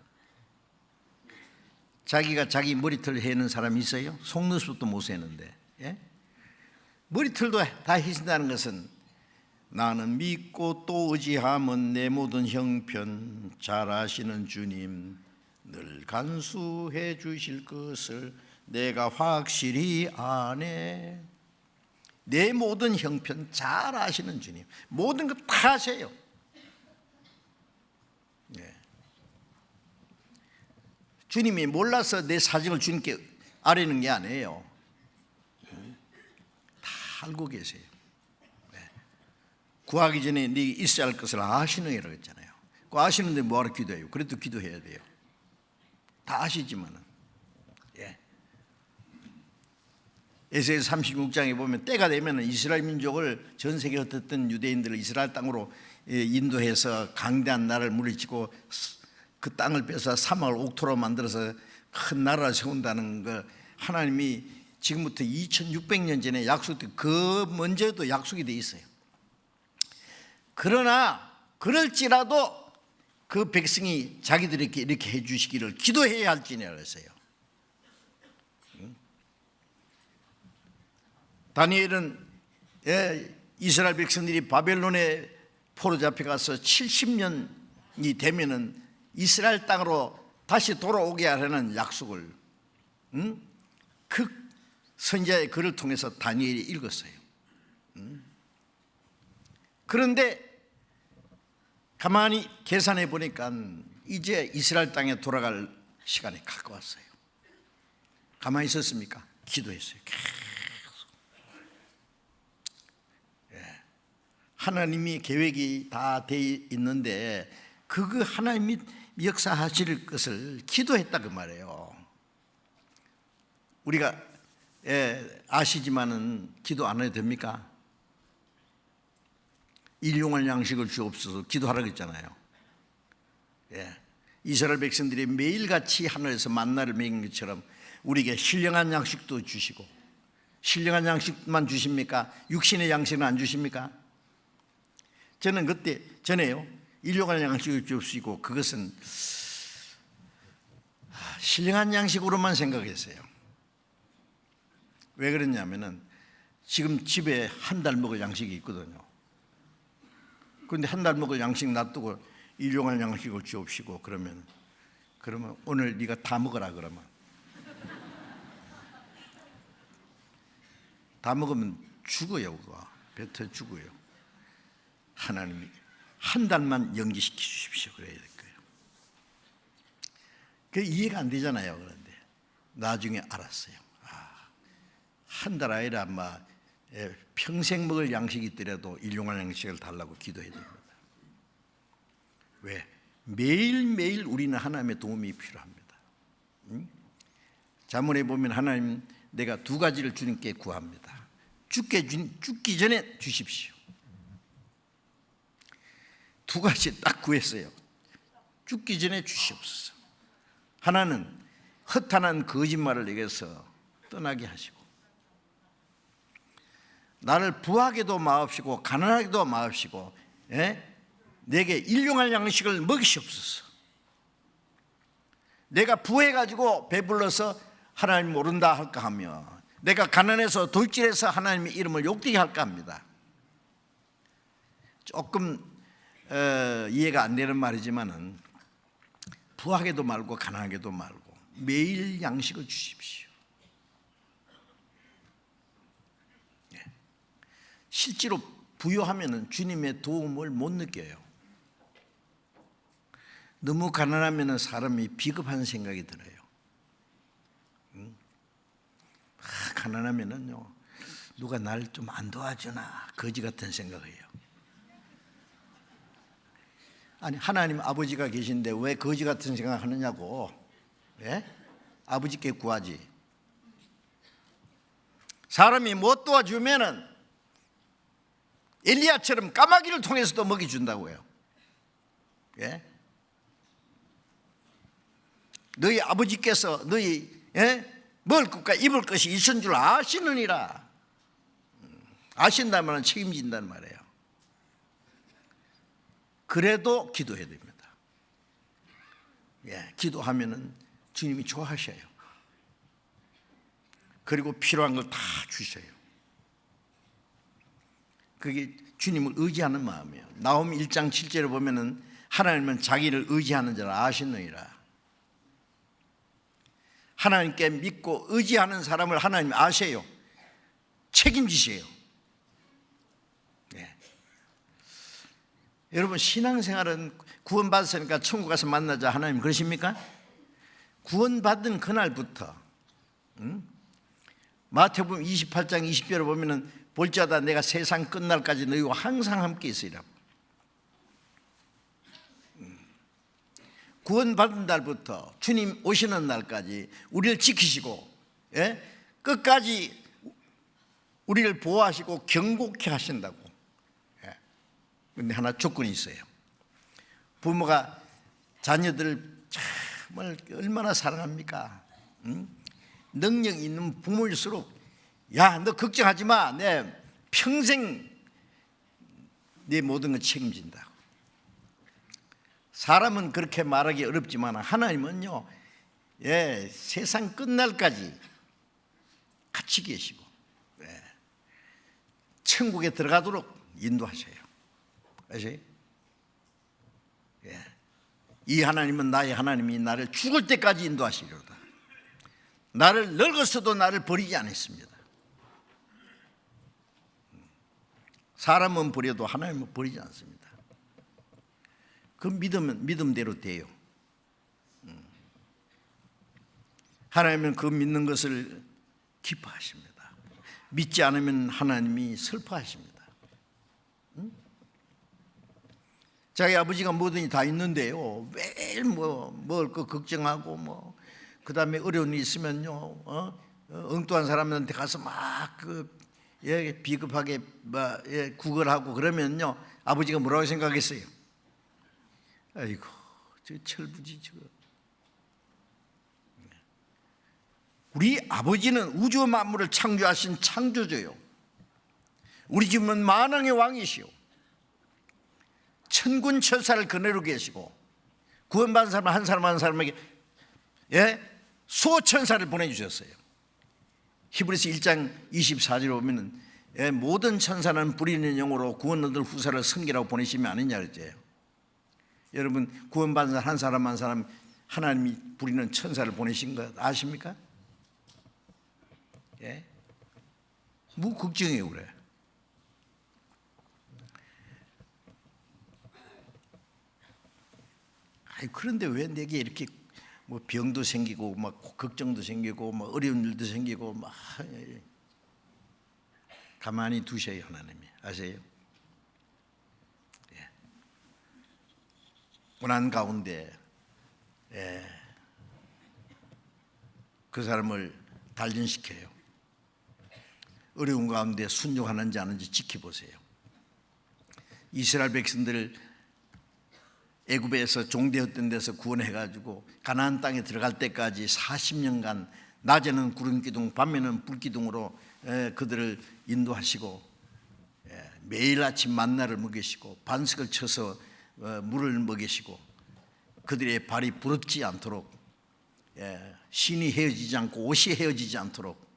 자기가 자기 머리털 해는 사람이 있어요? 속눈썹도 못 세는데 머리털도 다 해신다는 것은 나는 믿고 또 의지하면 내 모든 형편 잘 아시는 주님 늘 간수해 주실 것을 내가 확실히 아네. 내 모든 형편 잘 아시는 주님, 모든 것 다 아세요. 주님이 몰라서 내 사정을 주님께 아뢰는 게 아니에요. 다 알고 계세요. 구하기 전에 네 있어야 할 것을 아시는 이라고 했잖아요. 그 아시는데 뭐하러 기도해요? 그래도 기도해야 돼요. 다 아시지만은. 에스겔 36장에 보면 때가 되면 이스라엘 민족을 전 세계에 흩었던 유대인들을 이스라엘 땅으로 인도해서 강대한 나라를 물리치고 그 땅을 빼서 사막을 옥토로 만들어서 큰 나라를 세운다는 거 하나님이 지금부터 2600년 전에 약속된 그 먼저도 약속이 돼 있어요. 그러나 그럴지라도 그 백성이 자기들에게 이렇게 해 주시기를 기도해야 할지니라 했어요. 다니엘은 이스라엘 백성들이 바벨론에 포로 잡혀가서 70년이 되면은 이스라엘 땅으로 다시 돌아오게 하려는 약속을 그 선지자의 글을 통해서 다니엘이 읽었어요. 그런데 가만히 계산해 보니까 이제 이스라엘 땅에 돌아갈 시간이 가까웠어요. 가만히 있었습니까? 기도했어요. 하나님이 계획이 다 돼 있는데 그거 하나님이 역사하실 것을 기도했다 그 말이에요. 우리가 아시지만은 기도 안 해도 됩니까? 일용할 양식을 주옵소서 기도하라고 했잖아요. 이스라엘 백성들이 매일같이 하늘에서 만나를 먹인 것처럼 우리에게 신령한 양식도 주시고, 신령한 양식만 주십니까? 육신의 양식은 안 주십니까? 저는 그때 전에요, 일용할 양식을 주시고 그것은 신령한 양식으로만 생각했어요. 왜 그랬냐면은 지금 집에 한 달 먹을 양식이 있거든요. 그런데 한 달 먹을 양식 놔두고 일용할 양식을 주옵시고 그러면 오늘 네가 다 먹어라 그러면 다 먹으면 죽어요. 그거 뱉어 죽어요. 하나님이 한 달만 연기시켜 주십시오 그래야 될 거예요. 그 이해가 안 되잖아요. 그런데 나중에 알았어요. 한 달 아니라 아마 평생 먹을 양식이 있더라도 일용할 양식을 달라고 기도해야 됩니다. 왜? 매일매일 우리는 하나님의 도움이 필요합니다. 잠언에 보면 하나님 내가 두 가지를 주님께 구합니다. 죽기 전에 주십시오. 두 가지 딱 구했어요. 죽기 전에 주시옵소서. 하나는 허탄한 거짓말을 내게서 떠나게 하시고, 나를 부하게도 마옵시고 가난하게도 마옵시고 내게 일용할 양식을 먹이시옵소서. 내가 부해가지고 배불러서 하나님 모른다 할까 하며, 내가 가난해서 돌질해서 하나님의 이름을 욕되게 할까 합니다. 조금 이해가 안 되는 말이지만은 부하게도 말고 가난하게도 말고 매일 양식을 주십시오. 실제로 부유하면은 주님의 도움을 못 느껴요. 너무 가난하면은 사람이 비겁한 생각이 들어요. 가난하면은요, 누가 날 좀 안 도와주나 거지 같은 생각을 해요. 아니, 하나님 아버지가 계신데 왜 거지 같은 생각을 하느냐고. 예? 아버지께 구하지. 사람이 못 도와주면은 엘리야처럼 까마귀를 통해서도 먹여준다고요. 예? 너희 아버지께서 너희 먹을 것과 입을 것이 있은 줄 아시느니라. 아신다면 책임진다는 말이에요. 그래도 기도해야 됩니다. 예, 기도하면은 주님이 좋아하셔요. 그리고 필요한 걸 다 주셔요. 그게 주님을 의지하는 마음이에요. 나홈 1장 7절에 보면은 하나님은 자기를 의지하는 자를 아시느니라. 하나님께 믿고 의지하는 사람을 하나님 아세요. 책임지세요. 예. 여러분, 신앙생활은 구원받았으니까 천국 가서 만나자 하나님 그러십니까? 구원받은 그날부터 마태복음 28장 20절에 보면은 볼지어다 내가 세상 끝날까지 너희와 항상 함께 있으리라. 구원받은 날부터 주님 오시는 날까지 우리를 지키시고, 예? 끝까지 우리를 보호하시고 경고케 하신다고. 그런데 하나 조건이 있어요. 부모가 자녀들을 정말 얼마나 사랑합니까? 능력 있는 부모일수록 야, 너 걱정하지 마. 내 평생 네 모든 걸 책임진다. 사람은 그렇게 말하기 어렵지만 하나님은요, 예, 세상 끝날까지 같이 계시고, 예, 천국에 들어가도록 인도하셔요. 아세요? 예, 이 하나님은 나의 하나님이 나를 죽을 때까지 인도하시리로다. 나를 늙었어도 나를 버리지 않았습니다. 사람은 버려도 하나님은 버리지 않습니다. 그 믿음은 믿음대로 돼요. 하나님은 그 믿는 것을 기뻐하십니다. 믿지 않으면 하나님이 슬퍼하십니다. 자기 아버지가 뭐든지 다 있는데요, 매일 먹을 거 걱정하고 그 다음에 어려운 일 있으면요, 엉뚱한 사람한테 가서 막 비겁하게 구걸하고 그러면요, 아버지가 뭐라고 생각했어요? 아이고, 저 철부지 저거. 우리 아버지는 우주 만물을 창조하신 창조주요. 우리 집은 만왕의 왕이시오. 천군 천사를 그네로 계시고 구원받은 사람 한 사람 한 사람에게 수천사를 보내주셨어요. 히브리서 1장 24절에 보면은 모든 천사는 부리는 영으로 구원 얻을 후사를 섬기라고 보내시면 아니냐 그랬죠. 여러분, 구원받은 사람 한 사람 한 사람 하나님이 부리는 천사를 보내신 거 아십니까? 예? 뭐 걱정해요 그래. 그런데 왜 내게 이렇게 병도 생기고 걱정도 생기고 어려운 일도 생기고 가만히 두셔요 하나님이. 아세요? 예. 고난 가운데 그 사람을 단련시켜요. 어려운 가운데 순종하는지 아닌지 지켜보세요. 이스라엘 백성들을 애굽에서 종되었던 데서 구원해가지고 가나안 땅에 들어갈 때까지 40년간 낮에는 구름기둥 밤에는 불기둥으로 그들을 인도하시고 매일 아침 만나를 먹이시고 반석을 쳐서 물을 먹이시고 그들의 발이 부럽지 않도록 신이 헤어지지 않고 옷이 헤어지지 않도록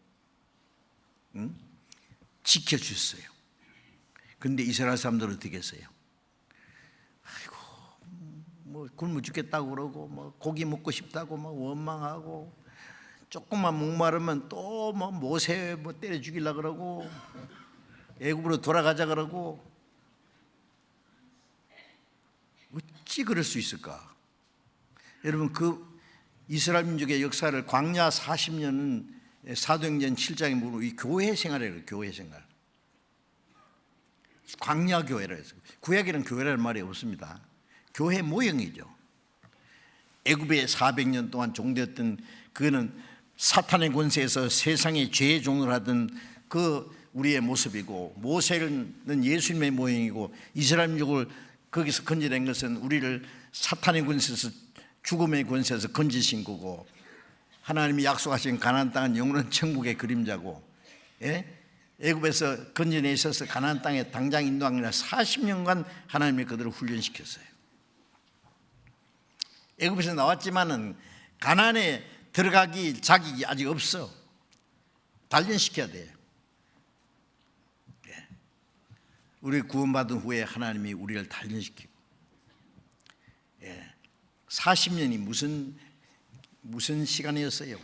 지켜주셨어요. 그런데 이스라엘 사람들은 어떻게 했어요? 굶어 죽겠다고 그러고 고기 먹고 싶다고 원망하고 조금만 목마르면 또 모세 때려 죽이려고 그러고 애굽으로 돌아가자 그러고 어찌 그럴 수 있을까? 여러분, 그 이스라엘 민족의 역사를 광야 40년은 사도행전 7장에 보면 이 교회 생활이에요. 교회 생활. 광야 교회라 해서 구약에는 교회라는 말이 없습니다. 교회 모형이죠. 애굽에 400년 동안 종되었던 그는 사탄의 권세에서 세상의 죄의 종을 하던 그 우리의 모습이고, 모세는 예수님의 모형이고, 이스라엘 민족을 거기서 건져낸 것은 우리를 사탄의 권세에서, 죽음의 권세에서 건지신 거고, 하나님이 약속하신 가나안 땅은 영원한 천국의 그림자고, 애굽에서 건져내 있어서 가나안 땅에 당장 인도한 게 아니라 40년간 하나님이 그들을 훈련시켰어요. 애굽에서 나왔지만은 가나안에 들어가기 자격이 아직 없어. 단련시켜야 돼. 우리 구원받은 후에 하나님이 우리를 단련시키고, 40년이 무슨 시간이었어요.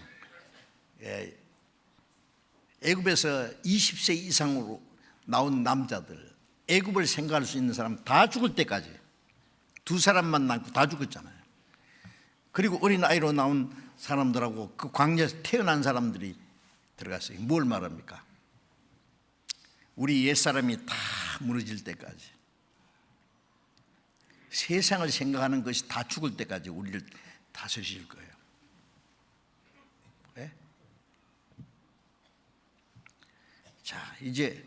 애굽에서 20세 이상으로 나온 남자들, 애굽을 생각할 수 있는 사람 다 죽을 때까지, 2사람만 남고 다 죽었잖아요. 그리고 어린아이로 나온 사람들하고 그 광야에서 태어난 사람들이 들어갔어요. 뭘 말합니까? 우리 옛사람이 다 무너질 때까지, 세상을 생각하는 것이 다 죽을 때까지 우리를 다스리실 거예요. 네? 자, 이제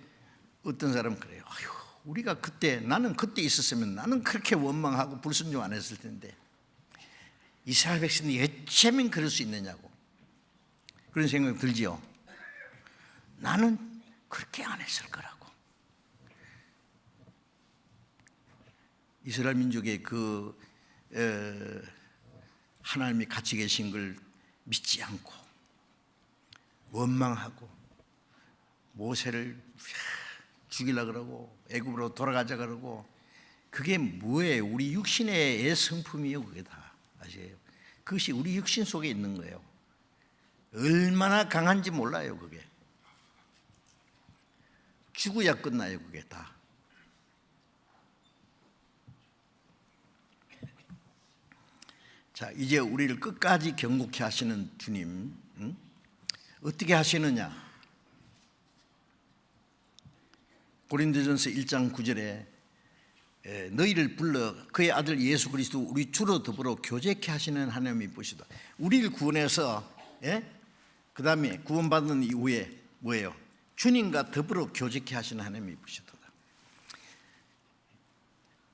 어떤 사람은 그래요. 아휴, 우리가 나는 그때 있었으면 나는 그렇게 원망하고 불순종 안 했을 텐데, 이스라엘 백성이 어쩌면 그럴 수 있느냐고 그런 생각 들지요. 나는 그렇게 안 했을 거라고. 이스라엘 민족의 그 하나님이 같이 계신 걸 믿지 않고 원망하고 모세를 죽이려고 그러고 애굽으로 돌아가자 그러고, 그게 뭐예요? 우리 육신의 애성품이에요. 그게 다 아시에요? 그것이 우리 육신 속에 있는 거예요. 얼마나 강한지 몰라요. 그게 죽어야 끝나요. 그게 다. 자, 이제 우리를 끝까지 경고케 하시는 주님, 어떻게 하시느냐? 고린도전서 1장 9절에 너희를 불러 그의 아들 예수 그리스도 우리 주로 더불어 교제케 하시는 하나님이 보시다. 우리를 구원해서, 그 다음에 구원받는 이후에 뭐예요? 주님과 더불어 교제케 하시는 하나님이 보시다.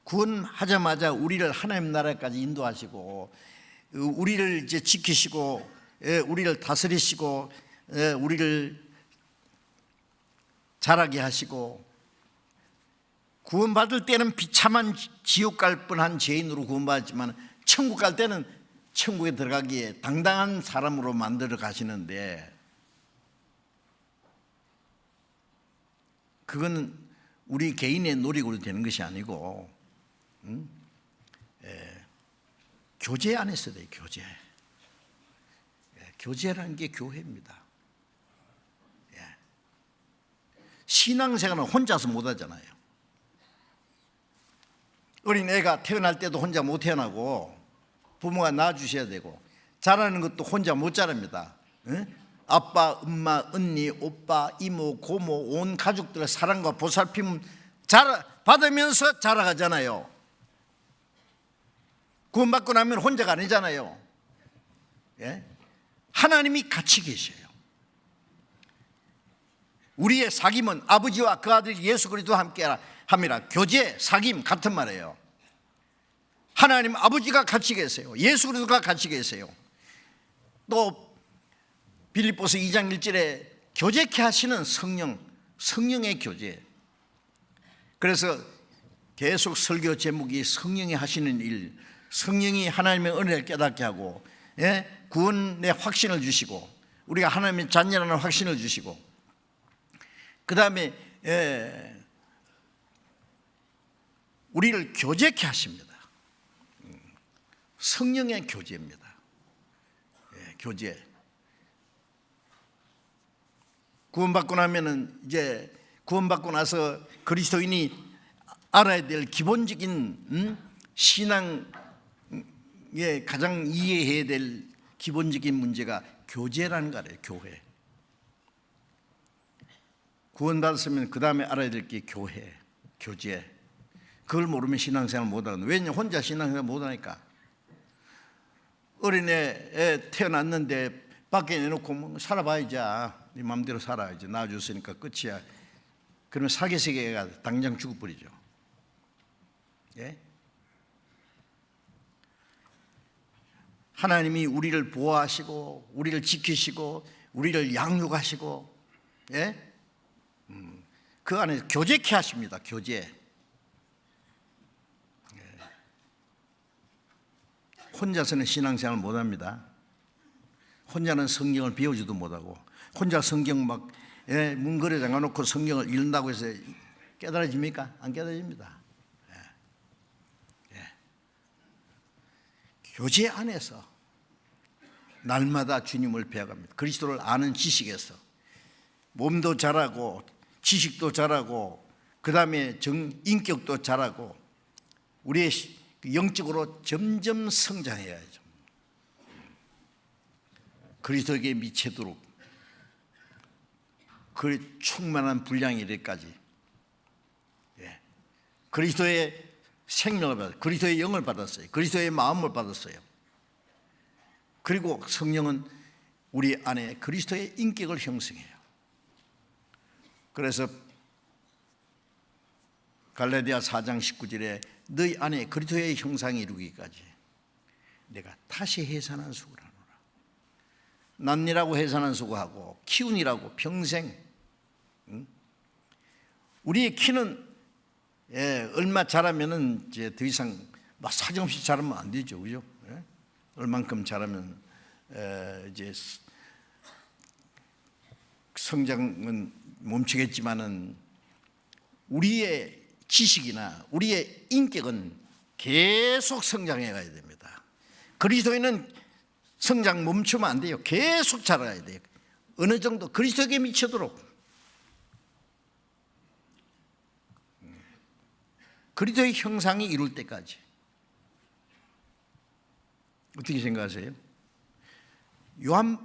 구원하자마자 우리를 하나님 나라까지 인도하시고, 우리를 이제 지키시고, 우리를 다스리시고, 우리를 자라게 하시고, 구원받을 때는 비참한 지옥 갈 뻔한 죄인으로 구원받았지만 천국 갈 때는 천국에 들어가기에 당당한 사람으로 만들어 가시는데, 그건 우리 개인의 노력으로 되는 것이 아니고 교제 안에서 돼요. 교제. 교제라는 게 교회입니다. 신앙생활은 혼자서 못 하잖아요. 어린 애가 태어날 때도 혼자 못 태어나고 부모가 낳아주셔야 되고, 자라는 것도 혼자 못 자랍니다. 아빠, 엄마, 언니, 오빠, 이모, 고모, 온 가족들의 사랑과 보살핌 받으면서 자라가잖아요. 구원받고 나면 혼자가 아니잖아요. 하나님이 같이 계셔요. 우리의 사귐은 아버지와 그 아들 예수 그리스도와 함께 함이라. 교제, 사귐 같은 말이에요. 하나님 아버지가 같이 계세요. 예수 그리스도가 같이 계세요. 또 빌립보서 2장 1절에 교제케 하시는 성령의 교제. 그래서 계속 설교 제목이 성령이 하시는 일, 성령이 하나님의 은혜를 깨닫게 하고, 구원의 확신을 주시고, 우리가 하나님의 자녀라는 확신을 주시고, 그 다음에 우리를 교제케 하십니다. 성령의 교제입니다. 교제. 구원받고 나면은 이제 구원받고 나서 그리스도인이 알아야 될 기본적인 신앙의 가장 이해해야 될 기본적인 문제가 교제라는 거예요. 교회. 구원받았으면 그 다음에 알아야 될 게 교회, 교제. 그걸 모르면 신앙생활 못하거든요. 왜냐하면 혼자 신앙생활 못하니까. 어린애 태어났는데 밖에 내놓고 뭐 살아봐야지. 네 마음대로 살아야지. 낳아줬으니까 끝이야. 그러면 사개세계가 당장 죽어버리죠. 예? 하나님이 우리를 보호하시고 우리를 지키시고 우리를 양육하시고, 예? 그 안에 교제케 하십니다. 교제. 예. 혼자서는 신앙생활 못합니다. 혼자는 성경을 배우지도 못하고, 혼자 성경 막 문거리에 잠가놓고 성경을 읽는다고 해서 깨달아집니까? 안 깨달아집니다. 교제 안에서 날마다 주님을 배워갑니다. 그리스도를 아는 지식에서 몸도 자라고 지식도 자라고 그 다음에 인격도 자라고 우리의 영적으로 점점 성장해야죠. 그리스도에게 미치도록 그 충만한 분량이 이르기까지, 그리스도의 생명을 받았어요. 그리스도의 영을 받았어요. 그리스도의 마음을 받았어요. 그리고 성령은 우리 안에 그리스도의 인격을 형성해요. 그래서 갈라디아 4장 19절에 너희 안에 그리스도의 형상이 이루기까지 내가 다시 해산한 수고를 하노라. 낳니라고 해산한 수고하고 키우니라고 평생. 우리의 키는 얼마 자라면은 이제 더 이상 막 사정없이 자라면 안 되죠, 그죠? 얼만큼 자라면 이제 성장은 멈추겠지만은 우리의 지식이나 우리의 인격은 계속 성장해 가야 됩니다. 그리스도인은 성장 멈추면 안 돼요. 계속 자라야 돼요. 어느 정도 그리스도에게 미치도록. 그리스도의 형상이 이룰 때까지. 어떻게 생각하세요?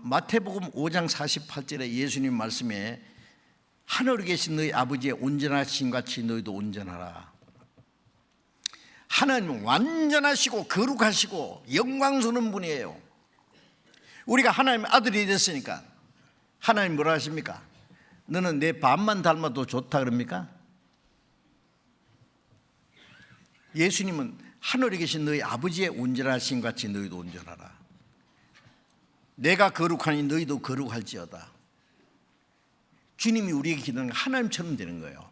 마태복음 5장 48절에 예수님 말씀에 하늘에 계신 너희 아버지의 온전하신 같이 너희도 온전하라. 하나님은 완전하시고 거룩하시고 영광스러운 분이에요. 우리가 하나님의 아들이 됐으니까 하나님 뭐라 하십니까? 너는 내 반만 닮아도 좋다 그럽니까? 예수님은 하늘에 계신 너희 아버지의 온전하신 같이 너희도 온전하라. 내가 거룩하니 너희도 거룩할지어다. 주님이 우리에게 기도하는 하나님처럼 되는 거예요.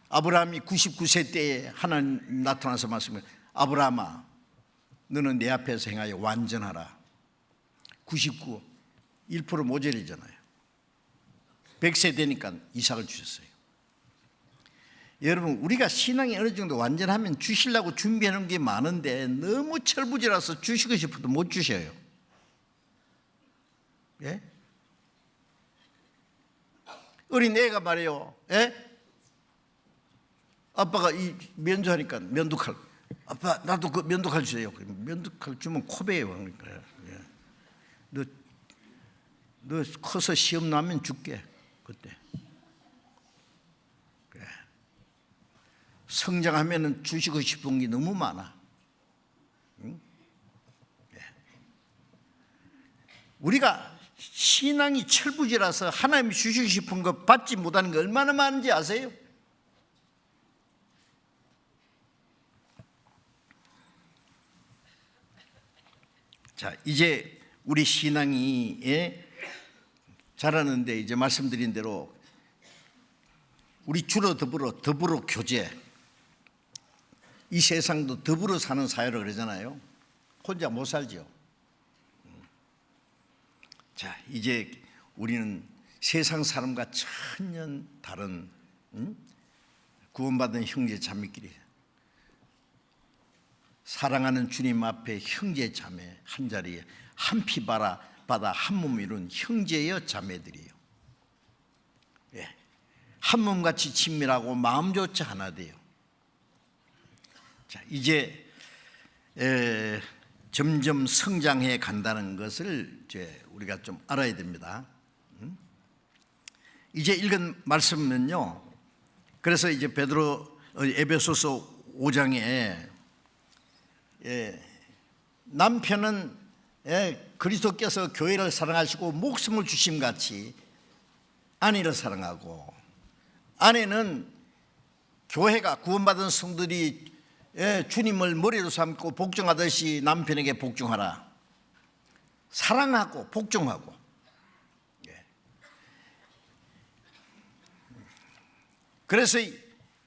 아브라함이 99세 때에 하나님 나타나서 말씀을, 아브라함아 너는 내 앞에서 행하여 완전하라. 99, 1% 모자리잖아요. 100세 되니까 이삭을 주셨어요. 여러분, 우리가 신앙이 어느 정도 완전하면 주시려고 준비하는 게 많은데 너무 철부지라서 주시고 싶어도 못 주셔요. 예? 어린 애가 말이에요. 예? 아빠가 이 면도하니까 면도칼, 아빠 나도 그 면도칼 주세요. 면도칼 주면 코베요. 그러니까 예. 너 커서 시험 나면 줄게. 그때. 성장하면 주시고 싶은 게 너무 많아. 응? 네. 우리가 신앙이 철부지라서 하나님이 주시고 싶은 거 받지 못하는 게 얼마나 많은지 아세요? 자, 이제 우리 신앙이 자라는데 이제 말씀드린 대로 우리 주로 더불어 교제. 이 세상도 더불어 사는 사회로 그러잖아요. 혼자 못 살죠. 자, 이제 우리는 세상 사람과 전혀 다른 구원받은 형제 자매끼리 사랑하는 주님 앞에 형제 자매 한 자리에 한 피 받아 한 몸 이룬 형제여 자매들이에요. 한 몸같이 친밀하고 마음조차 하나 돼요. 자, 이제 점점 성장해 간다는 것을 이제 우리가 좀 알아야 됩니다. 이제 읽은 말씀은요, 그래서 이제 베드로 에베소서 5장에 남편은 그리스도께서 교회를 사랑하시고 목숨을 주심같이 아내를 사랑하고, 아내는 교회가 구원받은 성들이 주님을 머리로 삼고 복종하듯이 남편에게 복종하라. 사랑하고 복종하고. 그래서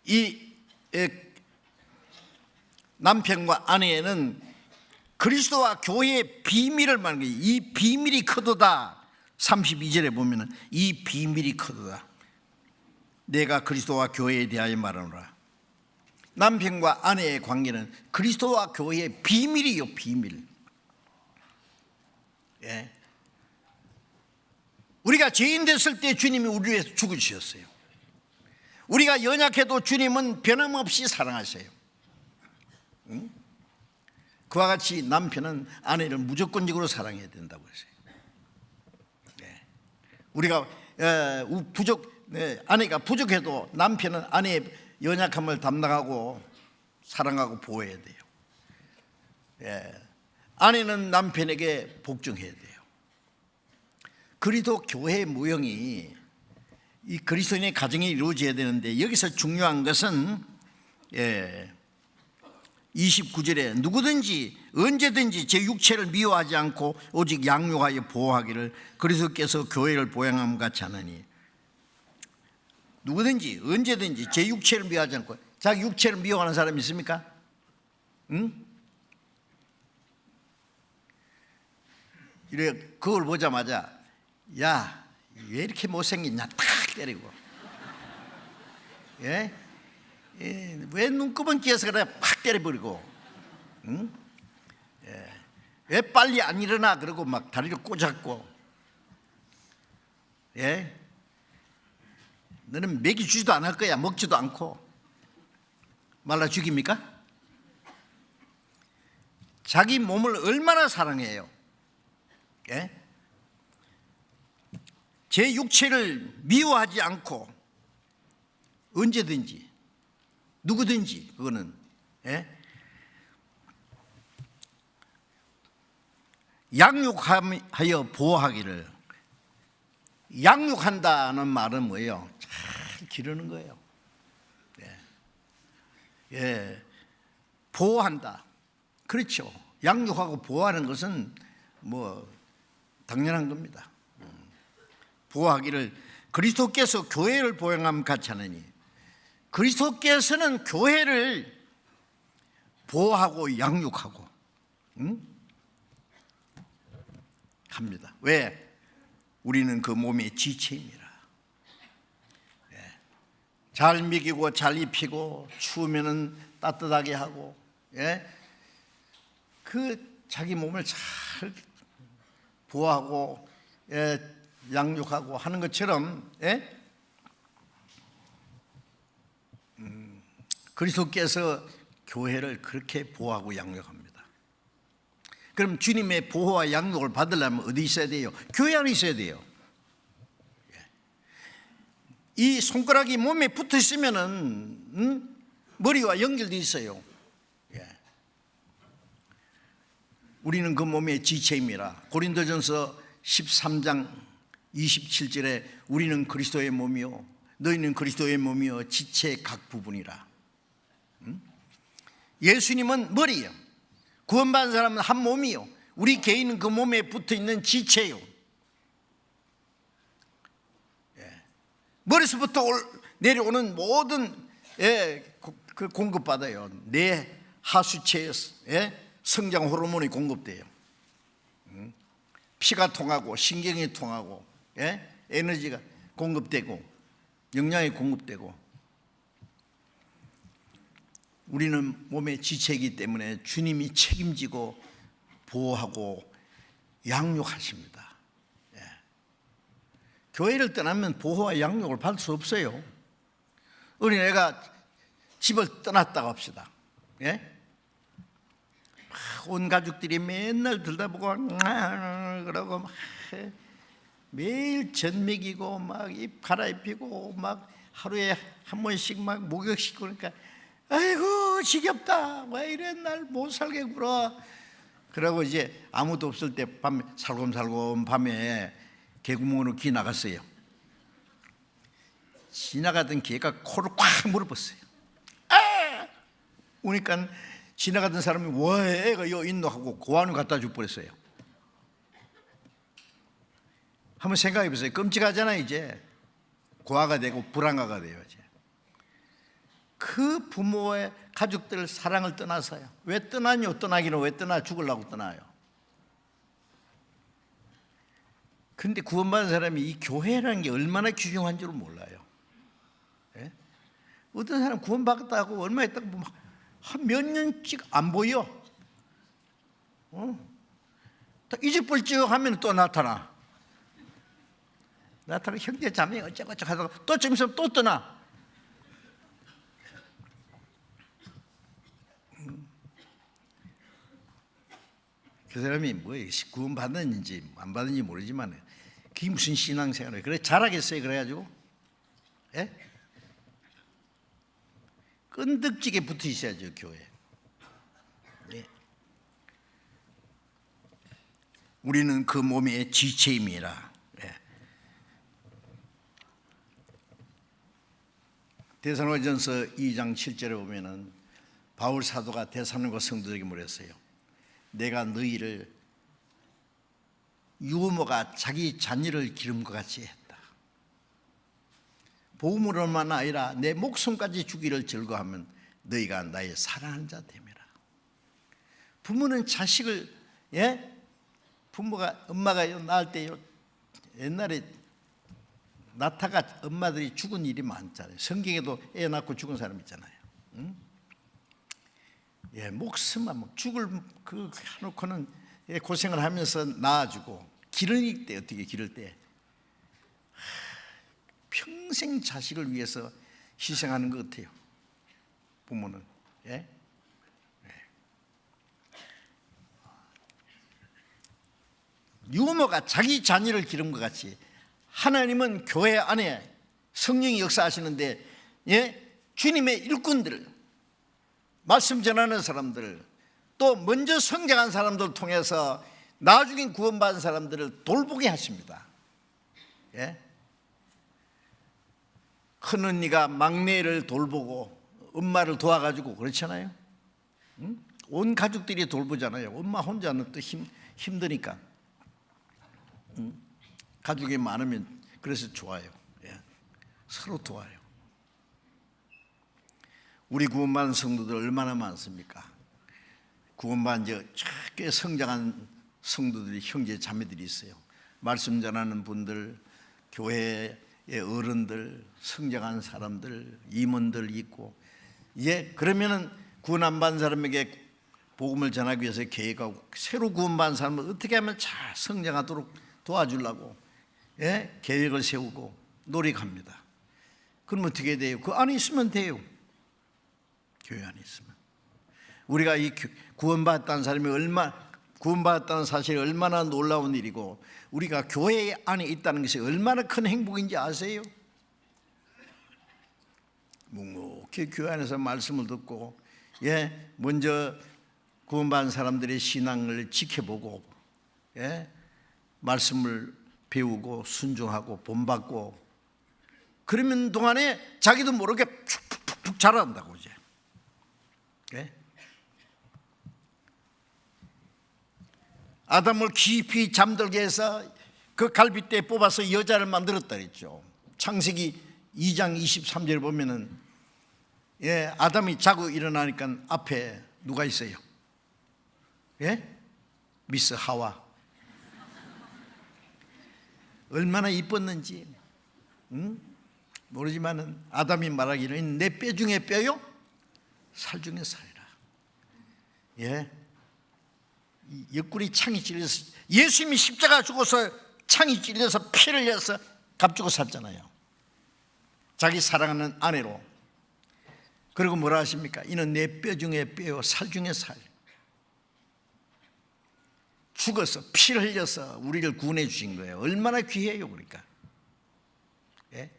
이 남편과 아내는 그리스도와 교회의 비밀을 말하는 거예요. 이 비밀이 크도다. 32절에 보면은 이 비밀이 크도다. 내가 그리스도와 교회에 대하여 말하노라. 남편과 아내의 관계는 그리스도와 교회의 비밀이요, 비밀. 우리가 죄인 됐을 때 주님이 우리 위해서 죽으셨어요. 우리가 연약해도 주님은 변함없이 사랑하세요. 그와 같이 남편은 아내를 무조건적으로 사랑해야 된다고 했어요. 우리가 아내가 부족해도 남편은 아내의 연약함을 담당하고 사랑하고 보호해야 돼요. 아내는 남편에게 복종해야 돼요. 그리도 교회의 무형이 이 그리스도인의 가정이 이루어져야 되는데, 여기서 중요한 것은 29절에 누구든지 언제든지 제 육체를 미워하지 않고 오직 양육하여 보호하기를 그리스도께서 교회를 보양함 같이 하느니. 누구든지 언제든지 제 육체를 미워하지 않고. 자기 육체를 미워하는 사람 있습니까? 응? 이래 그걸 보자마자 야, 왜 이렇게 못생겼냐 탁 때리고, 왜 눈곱은 끼어서 그래 팍 때려버리고, 응? 왜 빨리 안 일어나 그러고 막 다리를 꼬잡고, 너는 먹이 주지도 않을 거야. 먹지도 않고 말라 죽입니까? 자기 몸을 얼마나 사랑해요. 제 육체를 미워하지 않고 언제든지 누구든지, 그거는 양육하여 보호하기를. 양육한다는 말은 뭐예요? 잘 기르는 거예요. 보호한다. 그렇죠. 양육하고 보호하는 것은 뭐 당연한 겁니다. 보호하기를 그리스도께서 교회를 보양함 같이 하느니. 그리스도께서는 교회를 보호하고 양육하고 합니다. 왜? 우리는 그 몸의 지체입니다. 잘 먹이고 잘 입히고 추우면은 따뜻하게 하고, 그 자기 몸을 잘 보호하고 양육하고 하는 것처럼 그리스도께서 교회를 그렇게 보호하고 양육합니다. 그럼 주님의 보호와 양육을 받으려면 어디 있어야 돼요? 교회 안에 있어야 돼요. 이 손가락이 몸에 붙어 있으면은 머리와 연결돼 있어요. 우리는 그 몸의 지체입니다. 고린도전서 13장 27절에 우리는 그리스도의 몸이요 너희는 그리스도의 몸이요 지체 각 부분이라. 예수님은 머리예요. 구원받은 사람은 한 몸이요. 우리 개인은 그 몸에 붙어 있는 지체요. 머리서부터 내려오는 모든 그 공급받아요. 내 하수체에 성장 호르몬이 공급돼요. 피가 통하고 신경이 통하고 에너지가 공급되고 영양이 공급되고. 우리는 몸의 지체이기 때문에 주님이 책임지고 보호하고 양육하십니다. 교회를 떠나면 보호와 양육을 받을 수 없어요. 어린애가 집을 떠났다고 합시다. 예? 온 가족들이 맨날 들다보고 그러고 막 매일 젖 먹이고 막 입 갈아입히고 막 하루에 한 번씩 막 목욕시키고 그러니까 아이고 지겹다, 왜 이래 날 못 살게 굴어. 그러고 이제 아무도 없을 때 밤에 살곰살곰 밤에 개구멍으로 기 나갔어요. 지나가던 개가 코를 꽉 물어봤어요. 아! 오니까 지나가던 사람이 왜 애가 여기 있노 하고 고안을 갖다 줘 버렸어요. 한번 생각해 보세요. 끔찍하잖아요. 이제 고아가 되고 불안가가 돼요. 이제 그 부모의 가족들 사랑을 떠나서요. 왜 떠나뇨? 떠나기는 왜 떠나? 죽으려고 떠나요. 근데 구원받은 사람이 이 교회라는 게 얼마나 귀중한 줄 몰라요. 예? 어떤 사람 구원받았다고 얼마 있다고 보면 한 몇 년씩 안 보여. 잊을벌쩍 하면 또 나타나. 형제 자매 어쩌고저쩌고 하다가 또 좀 있으면 또 떠나. 그 사람이 뭐 구원 받았는지 안 받았는지 모르지만 그게 무슨 신앙생활이에요. 그래 잘하겠어요. 그래가지고 예? 끈덕지게 붙어 있어야죠. 교회. 예. 우리는 그 몸의 지체임이라. 예. 데살로니가전서 2장 7절에 보면은 바울 사도가 데살로니가 성도들에게 물었어요. 내가 너희를 유모가 자기 자녀를 기름과 같이 했다. 복음으로만 아니라 내 목숨까지 주기를 즐거워하면 너희가 나의 사랑하는 자 됨이라. 부모는 자식을 부모가 엄마가 낳을 때 옛날에 낳다가 엄마들이 죽은 일이 많잖아요. 성경에도 애 낳고 죽은 사람 있잖아요. 응? 목숨만 죽을 그 해놓고는 고생을 하면서 낳아주고 기를 때 어떻게 기를 때 평생 자식을 위해서 희생하는 것 같아요. 부모는. 예? 유모가 자기 자녀를 기른 것 같이 하나님은 교회 안에 성령이 역사하시는데 주님의 일꾼들, 말씀 전하는 사람들, 또 먼저 성장한 사람들을 통해서 나중에 구원받은 사람들을 돌보게 하십니다. 큰 언니가 막내를 돌보고 엄마를 도와가지고 그렇잖아요. 온 가족들이 돌보잖아요. 엄마 혼자는 또 힘드니까. 가족이 많으면 그래서 좋아요. 서로 도와요. 우리 구원받은 성도들 얼마나 많습니까? 구원받은 꽤 성장한 성도들이 형제 자매들이 있어요. 말씀 전하는 분들, 교회의 어른들, 성장한 사람들, 임원들 있고, 그러면은 구원 안 받은 사람에게 복음을 전하기 위해서 계획하고 새로 구원받은 사람을 어떻게 하면 잘 성장하도록 도와주려고 계획을 세우고 노력합니다. 그럼 어떻게 돼요? 그 안에 있으면 돼요. 교회 안에 있으면. 우리가 이 구원받았다는 사람이 구원받았다는 사실이 얼마나 놀라운 일이고 우리가 교회 안에 있다는 것이 얼마나 큰 행복인지 아세요? 묵묵히 교회 안에서 말씀을 듣고 먼저 구원받은 사람들의 신앙을 지켜보고 말씀을 배우고 순종하고 본받고 그러면 동안에 자기도 모르게 푹푹푹 자란다고 이제. 아담을 깊이 잠들게 해서 그 갈빗대에 뽑아서 여자를 만들었다 그랬죠. 창세기 2장 23절에 보면은 아담이 자고 일어나니까 앞에 누가 있어요? 미스 하와. 얼마나 이뻤는지 모르지만은 아담이 말하기를 내 뼈 중에 뼈요, 살 중에 살이라. 옆구리 창이 찔려서 예수님이 십자가 죽어서 창이 찔려서 피를 흘려서 값주고 샀잖아요. 자기 사랑하는 아내로. 그리고 뭐라 하십니까? 이는 내 뼈 중에 뼈요 살 중에 살. 죽어서 피를 흘려서 우리를 구원해 주신 거예요. 얼마나 귀해요. 그러니까 예?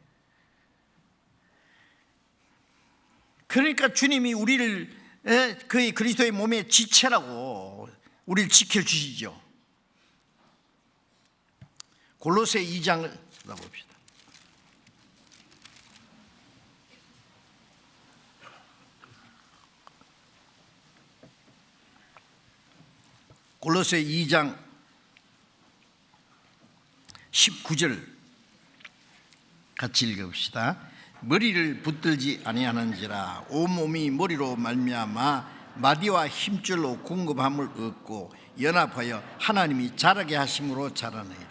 그러니까 주님이 우리를 그의 그리스도의 몸의 지체라고 우리를 지켜주시죠. 골로새 2장을 봅시다. 골로새 2장 19절 같이 읽어봅시다. 머리를 붙들지 아니하는지라 온몸이 머리로 말미암아 마디와 힘줄로 공급함을 얻고 연합하여 하나님이 자라게 하심으로 자라느니라.